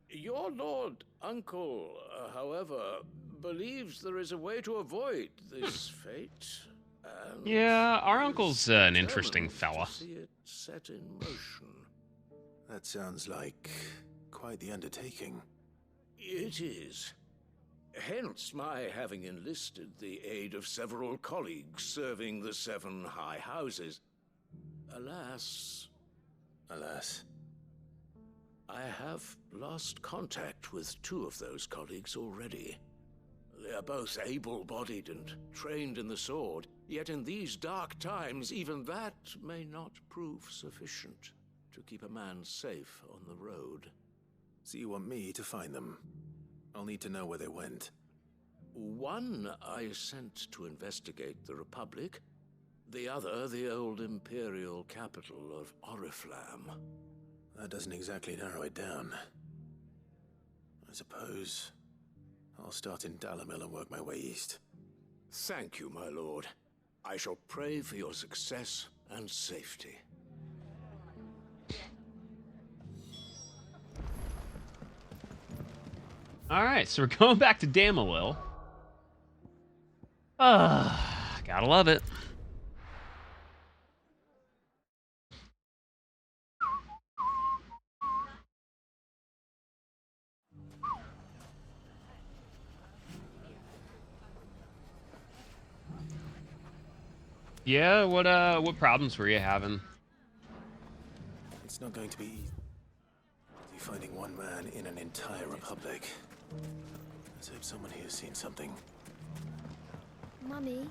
Your lord uncle, however, believes there is a way to avoid this fate. Yeah, our uncle's an interesting fella. See it set in motion. That sounds like quite the undertaking. It is. Hence my having enlisted the aid of several colleagues serving the 7 high houses. Alas, I have lost contact with 2 of those colleagues already. They are both able-bodied and trained in the sword, yet in these dark times, even that may not prove sufficient to keep a man safe on the road. So you want me to find them? I'll need to know where they went. One I sent to investigate the Republic, the other the old Imperial capital of Oriflamme. That doesn't exactly narrow it down. I suppose I'll start in Dalimil and work my way east. Thank you, my lord. I shall pray for your success and safety. Alright, so we're going back to Dalimil. Gotta love it. Yeah, what problems were you having? It's not going to be easy finding one man in an entire republic. Let's hope someone here has seen something. Mummy?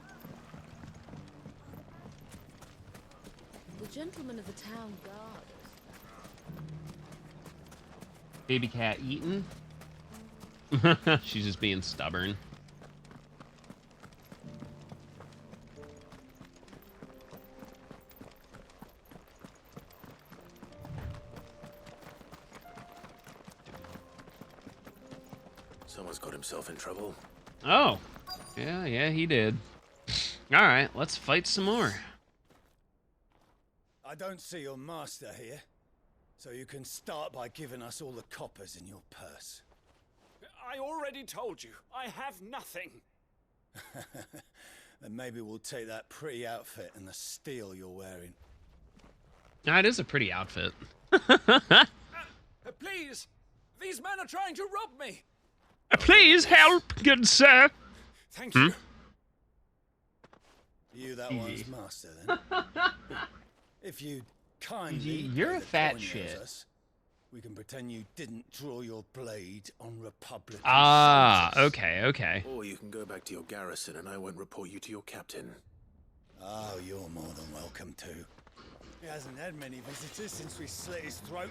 The gentleman of the town guard. Baby cat eaten? She's just being stubborn. Someone's got himself in trouble. Oh. Yeah, he did. Alright, let's fight some more. I don't see your master here, so you can start by giving us all the coppers in your purse. I already told you, I have nothing. Then maybe we'll take that pretty outfit and the steel you're wearing. It is a pretty outfit. Please! These men are trying to rob me! Please help, good sir. Thank you. You that one's master, then. If you kindly You're pay a the fat coin you shit. owes us, we can pretend you didn't draw your blade on Republican Ah, soldiers. okay. Or you can go back to your garrison and I won't report you to your captain. Oh, you're more than welcome to. He hasn't had many visitors since we slit his throat.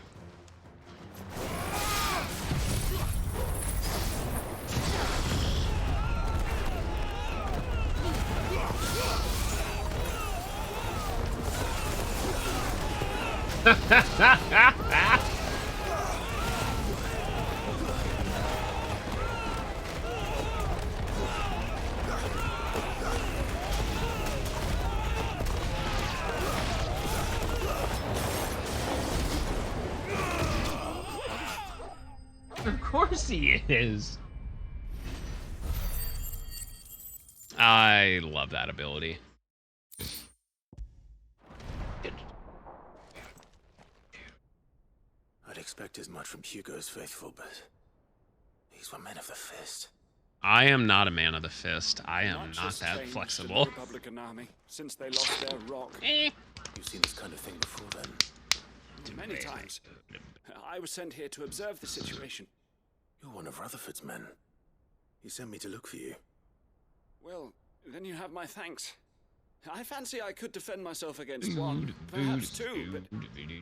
Of course he is. I love that ability. I'd expect as much from Hugo's faithful, but these were men of the fist. I am not a man of the fist. I am Much not has that changed flexible. in the Republican army since they lost their rock. You've seen this kind of thing before, then? Many times. I was sent here to observe the situation. You're one of Rutherford's men. He sent me to look for you. Well, then you have my thanks. I fancy I could defend myself against one, perhaps two, but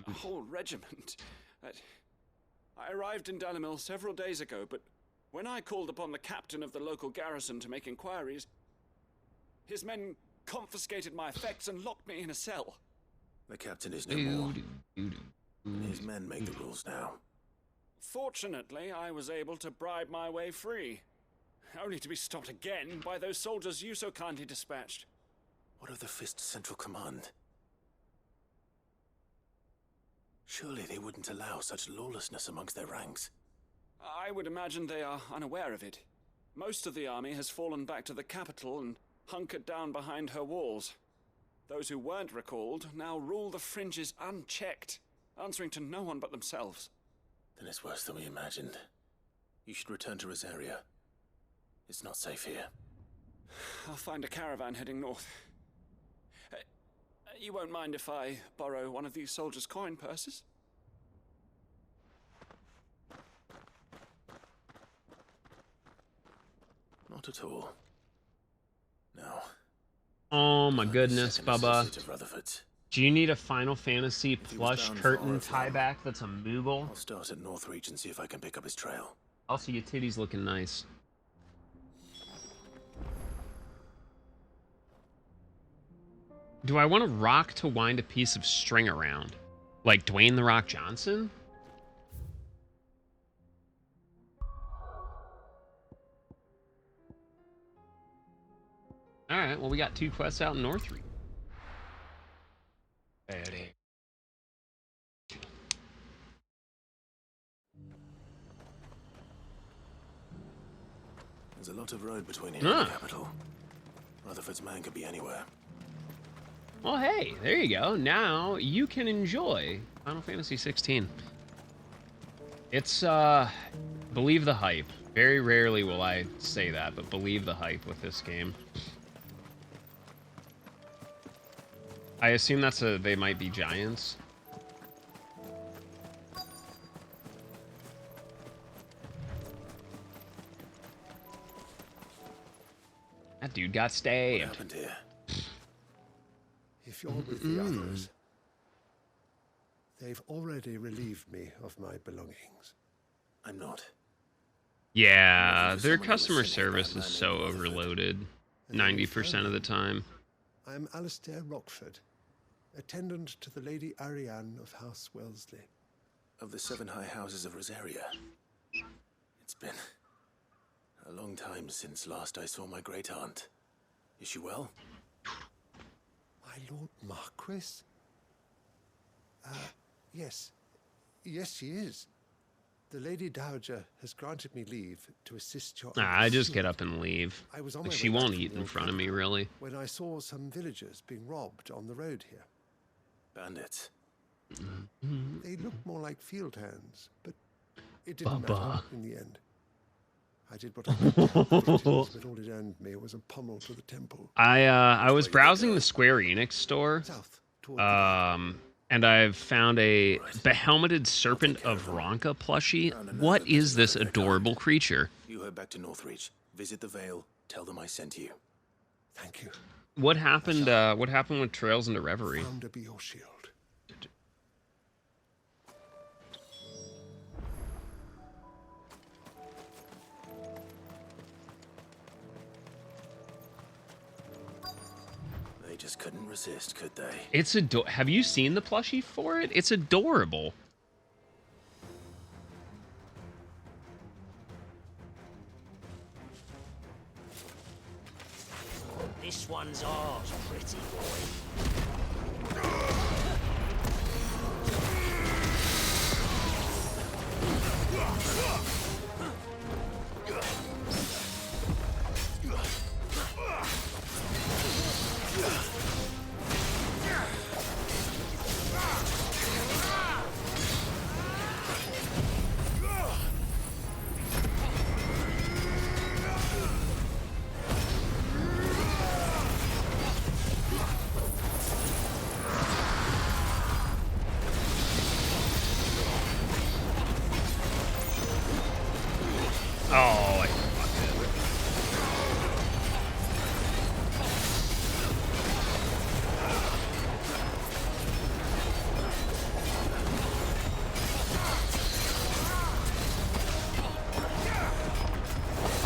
a whole regiment. I arrived in Dalimil several days ago, but when I called upon the captain of the local garrison to make inquiries, his men confiscated my effects and locked me in a cell. The captain is no more. His men make the rules now. Fortunately, I was able to bribe my way free, only to be stopped again by those soldiers you so kindly dispatched. What of the Fist's central command? Surely they wouldn't allow such lawlessness amongst their ranks. I would imagine they are unaware of it. Most of the army has fallen back to the capital and hunkered down behind her walls. Those who weren't recalled now rule the fringes unchecked, answering to no one but themselves. Then it's worse than we imagined. You should return to Rosaria. It's not safe here. I'll find a caravan heading north. You won't mind if I borrow one of these soldiers' coin purses? Not at all. No. Oh my goodness, Bubba. Associate of Rutherford's. Do you need a Final Fantasy he was plush bound for curtain Oriflamme, tieback that's a Moogle? I'll start at Northreach and see if I can pick up his trail. Also, your titty's looking nice. Do I want a rock to wind a piece of string around? Like Dwayne "The Rock" Johnson? Alright, well we got 2 quests out in Northreach. There's a lot of road between here and the capital. Rutherford's man could be anywhere. Well, hey, there you go. Now you can enjoy Final Fantasy 16. It's, believe the hype. Very rarely will I say that, but believe the hype with this game. I assume they might be giants. That dude got stabbed. What happened here? If you're with the others, they've already relieved me of my belongings. I'm not. Yeah, their customer service is so overloaded 90% of the time. I'm Alistair Rockford, attendant to the Lady Ariane of House Wellesley. Of the 7 high houses of Rosaria. It's been a long time since last I saw my great-aunt. Is she well? My Lord Marquis? Yes. Yes, she is. The Lady Dowager has granted me leave to assist your... I just get up and leave. I was on Like, my she way back won't from eat in your front of me, capital really. when I saw some villagers being robbed on the road here. Bandits. They looked more like field hands, but it didn't matter in the end. I did what I could to help the victims, but all it earned me was a pommel to the temple. I was browsing the Square Enix store, and I've found a behelmeted serpent of Ronka plushie. What is this adorable creature? You head back to Northreach. Visit the Vale. Tell them I sent you. Thank you. What happened? What happened with Trails into Reverie? Found to be your shield. They just couldn't resist, could they? It's Have you seen the plushie for it? It's adorable. This one's ours, pretty boy. Oh, I fucked it.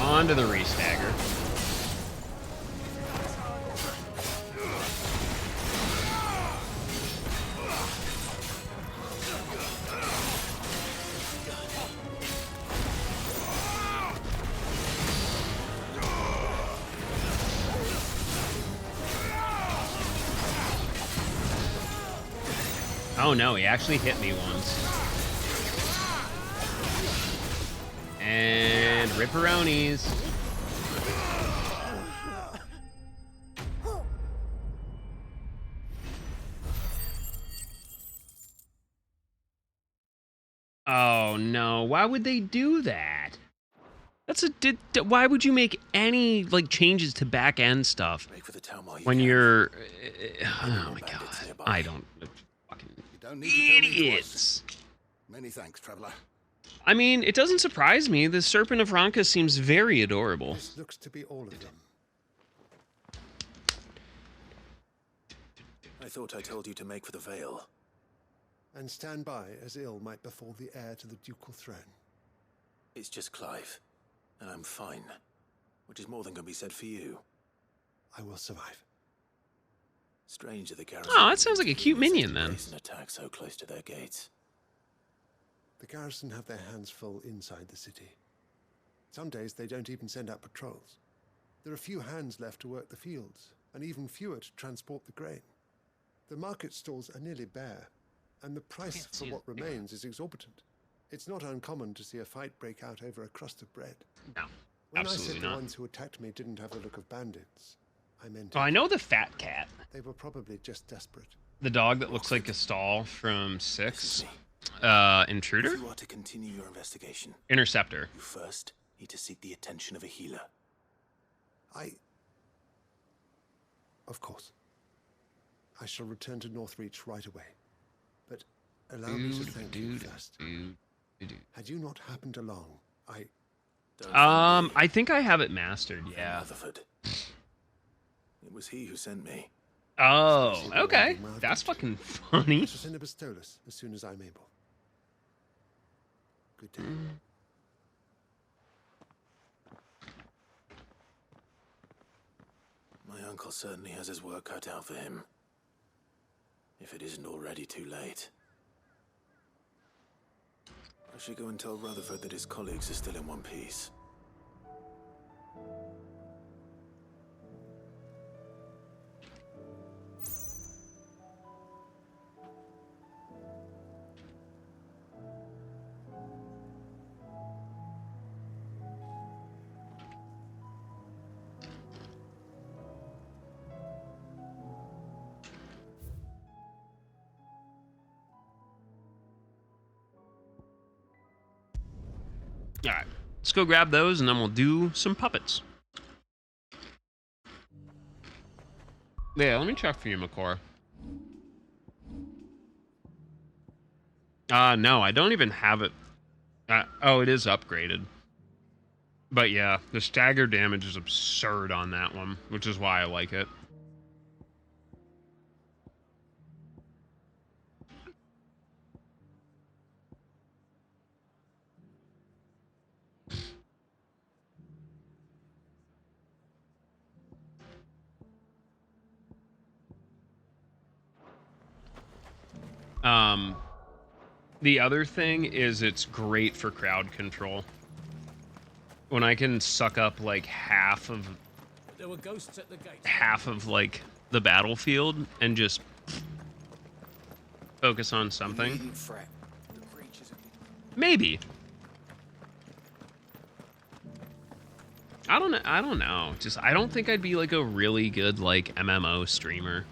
On to the restagger. Oh no, he actually hit me once. And ripperonis. Oh no, why would they do that? That's why would you make any like changes to back end stuff when you're oh my god, I don't fucking idiots. Many thanks, traveler. I mean, it doesn't surprise me. The Serpent of Ronka seems very adorable. This looks to be all of them. I thought I told you to make for the Vale. And stand by as ill might befall the heir to the ducal throne. It's just Clive, and I'm fine, which is more than can be said for you. I will survive. Strange that the garrison. Oh, that sounds like a cute minion then. An attack so close to their gates. The garrison have their hands full inside the city. Some days they don't even send out patrols. There are few hands left to work the fields, and even fewer to transport the grain. The market stalls are nearly bare, and the price for what remains is exorbitant. It's not uncommon to see a fight break out over a crust of bread. No, when absolutely I said the not. ones who attacked me didn't have the look of bandits, I meant Oh, I know the fat cat. They were probably just desperate. The dog that looks like a stall from 6. Intruder? If you are to continue your investigation, Interceptor. you first need to seek the attention of a healer. Of course. I shall return to Northreach right away. But allow me to thank you first. Had you not happened along, I think I have it mastered, yeah. Rutherford. It was he who sent me. Oh, okay. That's fucking funny. I shall send a Bistolus as soon as I'm able. Good day. My uncle certainly has his work cut out for him. If it isn't already too late. I should go and tell Rutherford that his colleagues are still in one piece. Alright, Let's go grab those, and then we'll do some puppets. Yeah, let me check for you, McCore. No, I don't even have it. Oh, it is upgraded. But yeah, the stagger damage is absurd on that one, which is why I like it. The other thing is it's great for crowd control. When I can suck up like half of like the battlefield and just focus on something. Maybe. I don't know. Just I don't think I'd be like a really good like MMO streamer.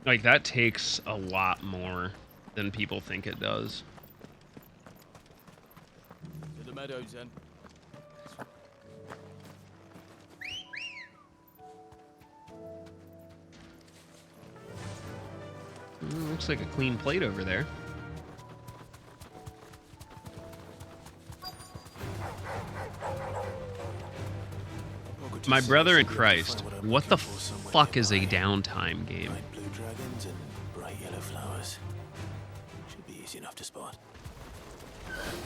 Like that takes a lot more than people think it does. To the meadows, then. Looks like a clean plate over there. My brother in Christ, what the fuck is a downtime game? Blue dragons and bright yellow flowers. Should be easy enough to spot.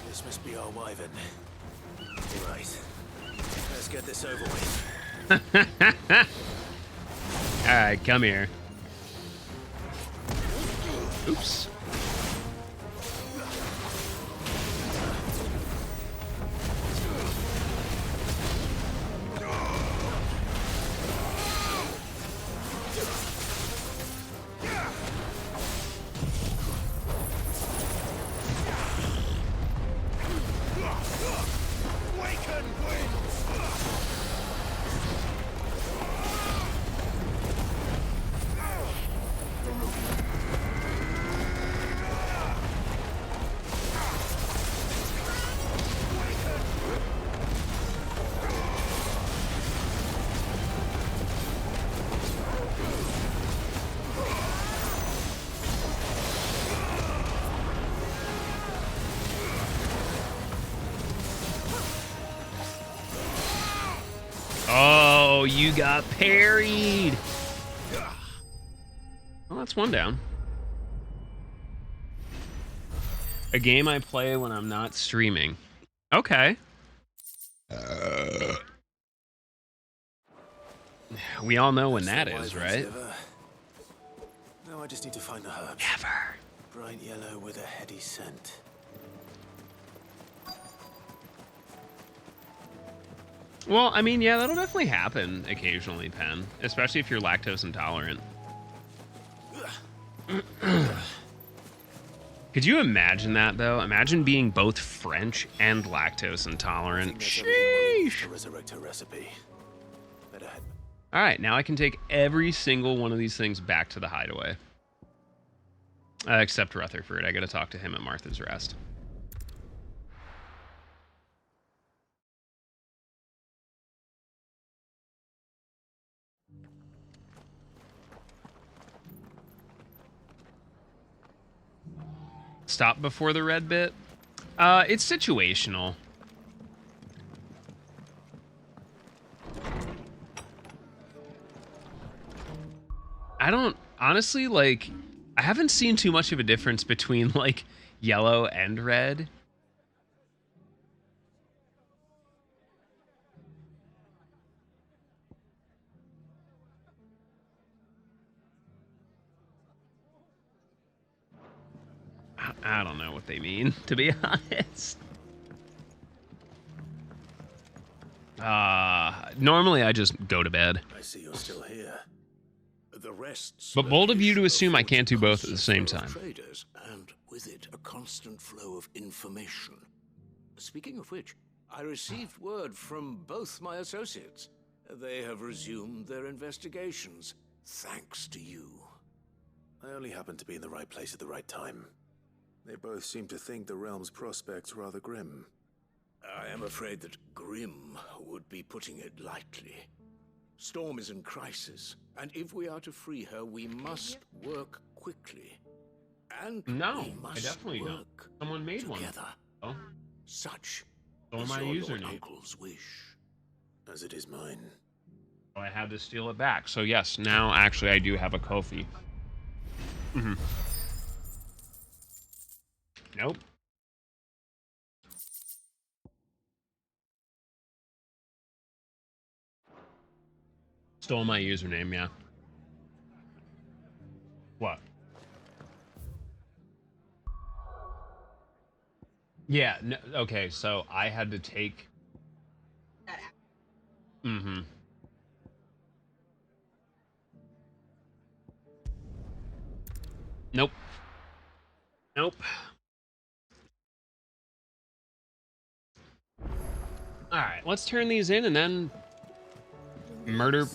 This must be our wyvern. Right. Let's get this over with. Alright, come here. Oops. Oh, you got parried. Well, that's one down. A game I play when I'm not streaming. Okay. We all know when that is, right? No, I just need to find the herbs. Never. Bright yellow with a heady scent. Well, I mean, yeah, that'll definitely happen occasionally, Pen. Especially if you're lactose intolerant. Could you imagine that, though? Imagine being both French and lactose intolerant. Sheesh. Resurrect her recipe. Better head. All right, now I can take every single one of these things back to the hideaway. Except Rutherford. I gotta talk to him at Martha's Rest. Stop before the red bit? It's situational. I don't, honestly, like, I haven't seen too much of a difference between, like, yellow and red. I don't know what they mean, to be honest. Normally I just go to bed. I see you're still here. The rest. But bold of you to assume I can't do both at the same time. Traders, and with it a constant flow of information. Speaking of which, I received word from both my associates. They have resumed their investigations, thanks to you. I only happened to be in the right place at the right time. They both seem to think the realm's prospects rather grim. I am afraid that grim would be putting it lightly. Storm is in crisis, and if we are to free her, we must work quickly. And No, we I must definitely don't. work Someone made together. one. Oh, Such stole is my your Lord username. Uncle's wish. As it is mine. So I had to steal it back. So yes, now actually I do have a Kofi. Mm-hmm. Nope. Stole my username, yeah. What? Yeah, no, okay, so I had to take... Mm-hmm. Nope. Nope. Alright, let's turn these in and then... Murder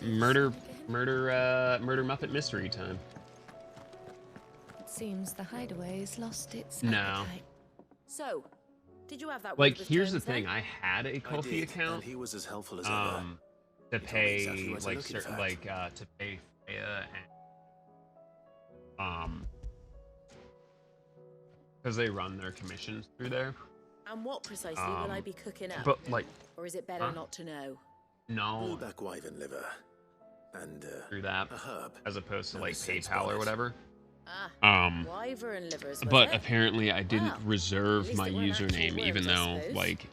Muppet mystery time. It seems the hideaway's lost its No. appetite. So, did you have that? Like, word with here's the terms then? thing. I had a Kofi account. And he was as helpful as ever. To He told me pay, exactly where to like, look, in certain, fact. like, to pay Freya and, because they run their commissions through there. And what precisely will I be cooking up? But, like, or is it better not to know? no, Blueback wyvern liver. And, through that, a herb. as opposed to, No like, mistakes PayPal about or it. whatever. Wyvern livers, was But it? apparently I didn't Wow. reserve At least my they weren't actual username, even worms, I though, suppose. like,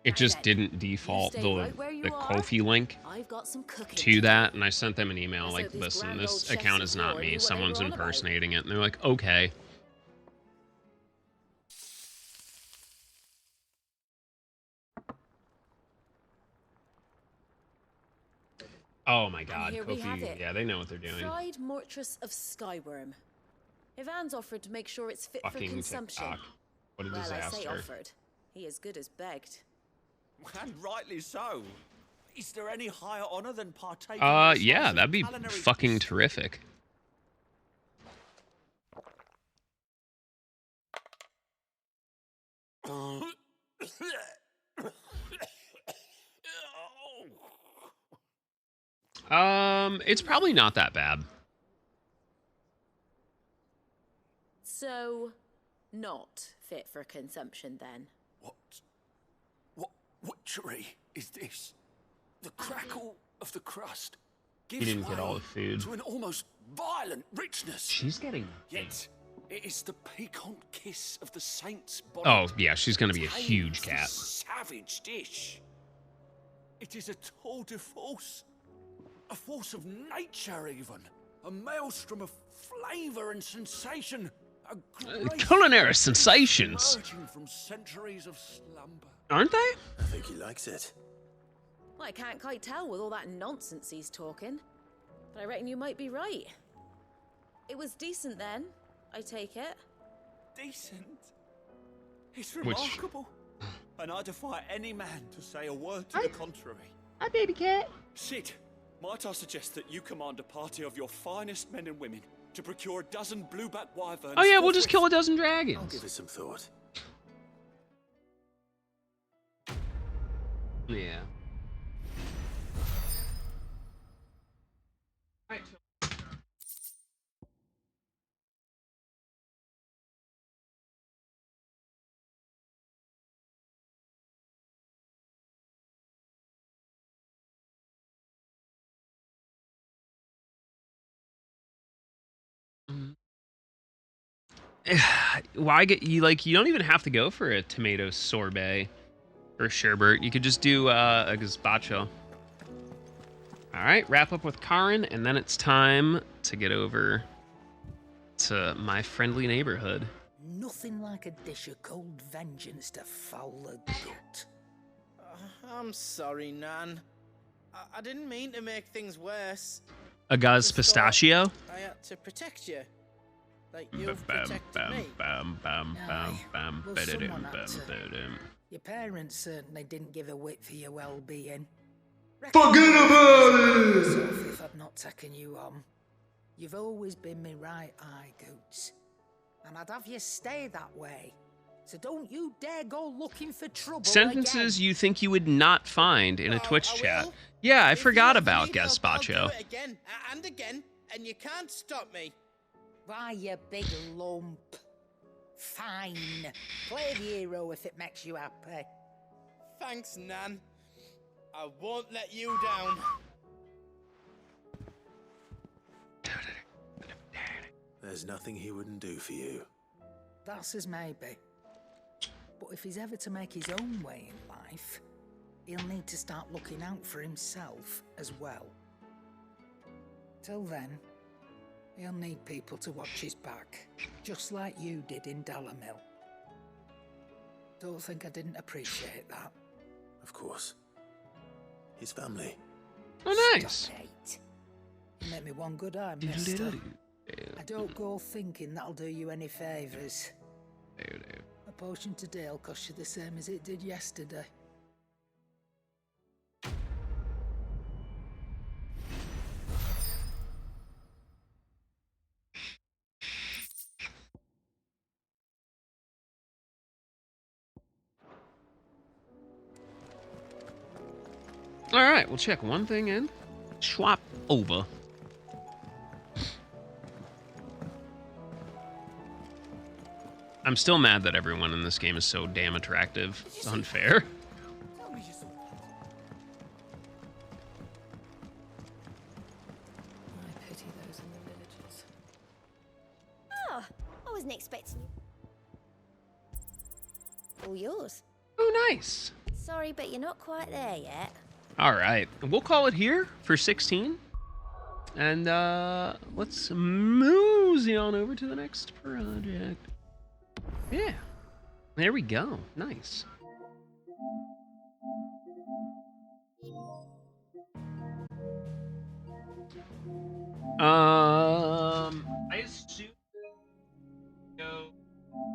it just didn't default stay the right where you the are. Kofi link I've got some cooking to that, and I sent them an email Let's like, hope these listen, grand this old chefs account of is not yore knew me, what they someone's were on about. impersonating it, and they're like, okay. Oh my god, here we have Kofi, it. yeah, they know what they're doing. Fried mortress of skyworm. Ivan's offered to make sure it's fit Fucking for consumption. TikTok. What a well, I say disaster. offered. He as good as begged. And rightly so. Is there any higher honor than partaking in the Yeah, slice of that'd be culinary fucking terrific. It's probably not that bad. So, not fit for consumption then. What witchery is this? The crackle of the crust He gives didn't get all the way food. to an almost violent richness. She's getting... Yet, it is the piquant kiss of the saint's body. Oh, yeah, she's gonna be a Tames huge the cat. savage dish. It is a tour de force. A force of nature, even. A maelstrom of flavor and sensation. A grace Culinary sensations. emerging from centuries of slumber. Aren't they? I think he likes it. Well, I can't quite tell with all that nonsense he's talking. But I reckon you might be right. It was decent then, I take it. Decent? It's Which- remarkable. And I defy any man to say a word to the contrary. Hi, baby cat. Sid, might I suggest that you command a party of your finest men and women to procure a dozen blueback wyverns? Oh yeah, we'll just forthwith? kill a dozen I'll dragons. give it some thought. Yeah. Why get you like you don't even have to go for a tomato sorbet or sherbet. You could just do a gazpacho. All right, wrap up with Karin, and then it's time to get over to my friendly neighborhood. Nothing like a dish of cold vengeance to foul the gut. I'm sorry, Nan. I didn't mean to make things worse. A gaz Just pistachio. thought I had to protect you. Like you've protected me. Well, someone had to. Your parents certainly didn't give a whit for your well-being. Forget about it! If I've not taken you on, you've always been me right eye, Goots. And I'd have you stay that way, So don't you dare go looking for trouble Sentences again. you think you would not find in a Twitch chat. Yeah, I If forgot you about need help, I'll do Gazpacho. it again and again, and you can't stop me. Why, you big lump. Fine. Play the hero if it makes you happy. Thanks, Nan. I won't let you down. There's nothing he wouldn't do for you. That's as maybe. But if he's ever to make his own way in life, he'll need to start looking out for himself as well. Till then, he'll need people to watch his back, just like you did in Dalamil. Don't think I didn't appreciate that. Of course. His family. Oh, nice. Stop it. You make me one good eye, mister. I don't go thinking that'll do you any favours. A potion today will cost you the same as it did yesterday. All right, we'll check one thing in. Swap over. I'm still mad that everyone in this game is so damn attractive. It's unfair. I pity those in the villages. Oh, I wasn't expecting you. All yours. Oh, nice. Sorry, but you're not quite there yet. All right, we'll call it here for 16. And let's mosey on over to the next project. Yeah, there we go. Nice.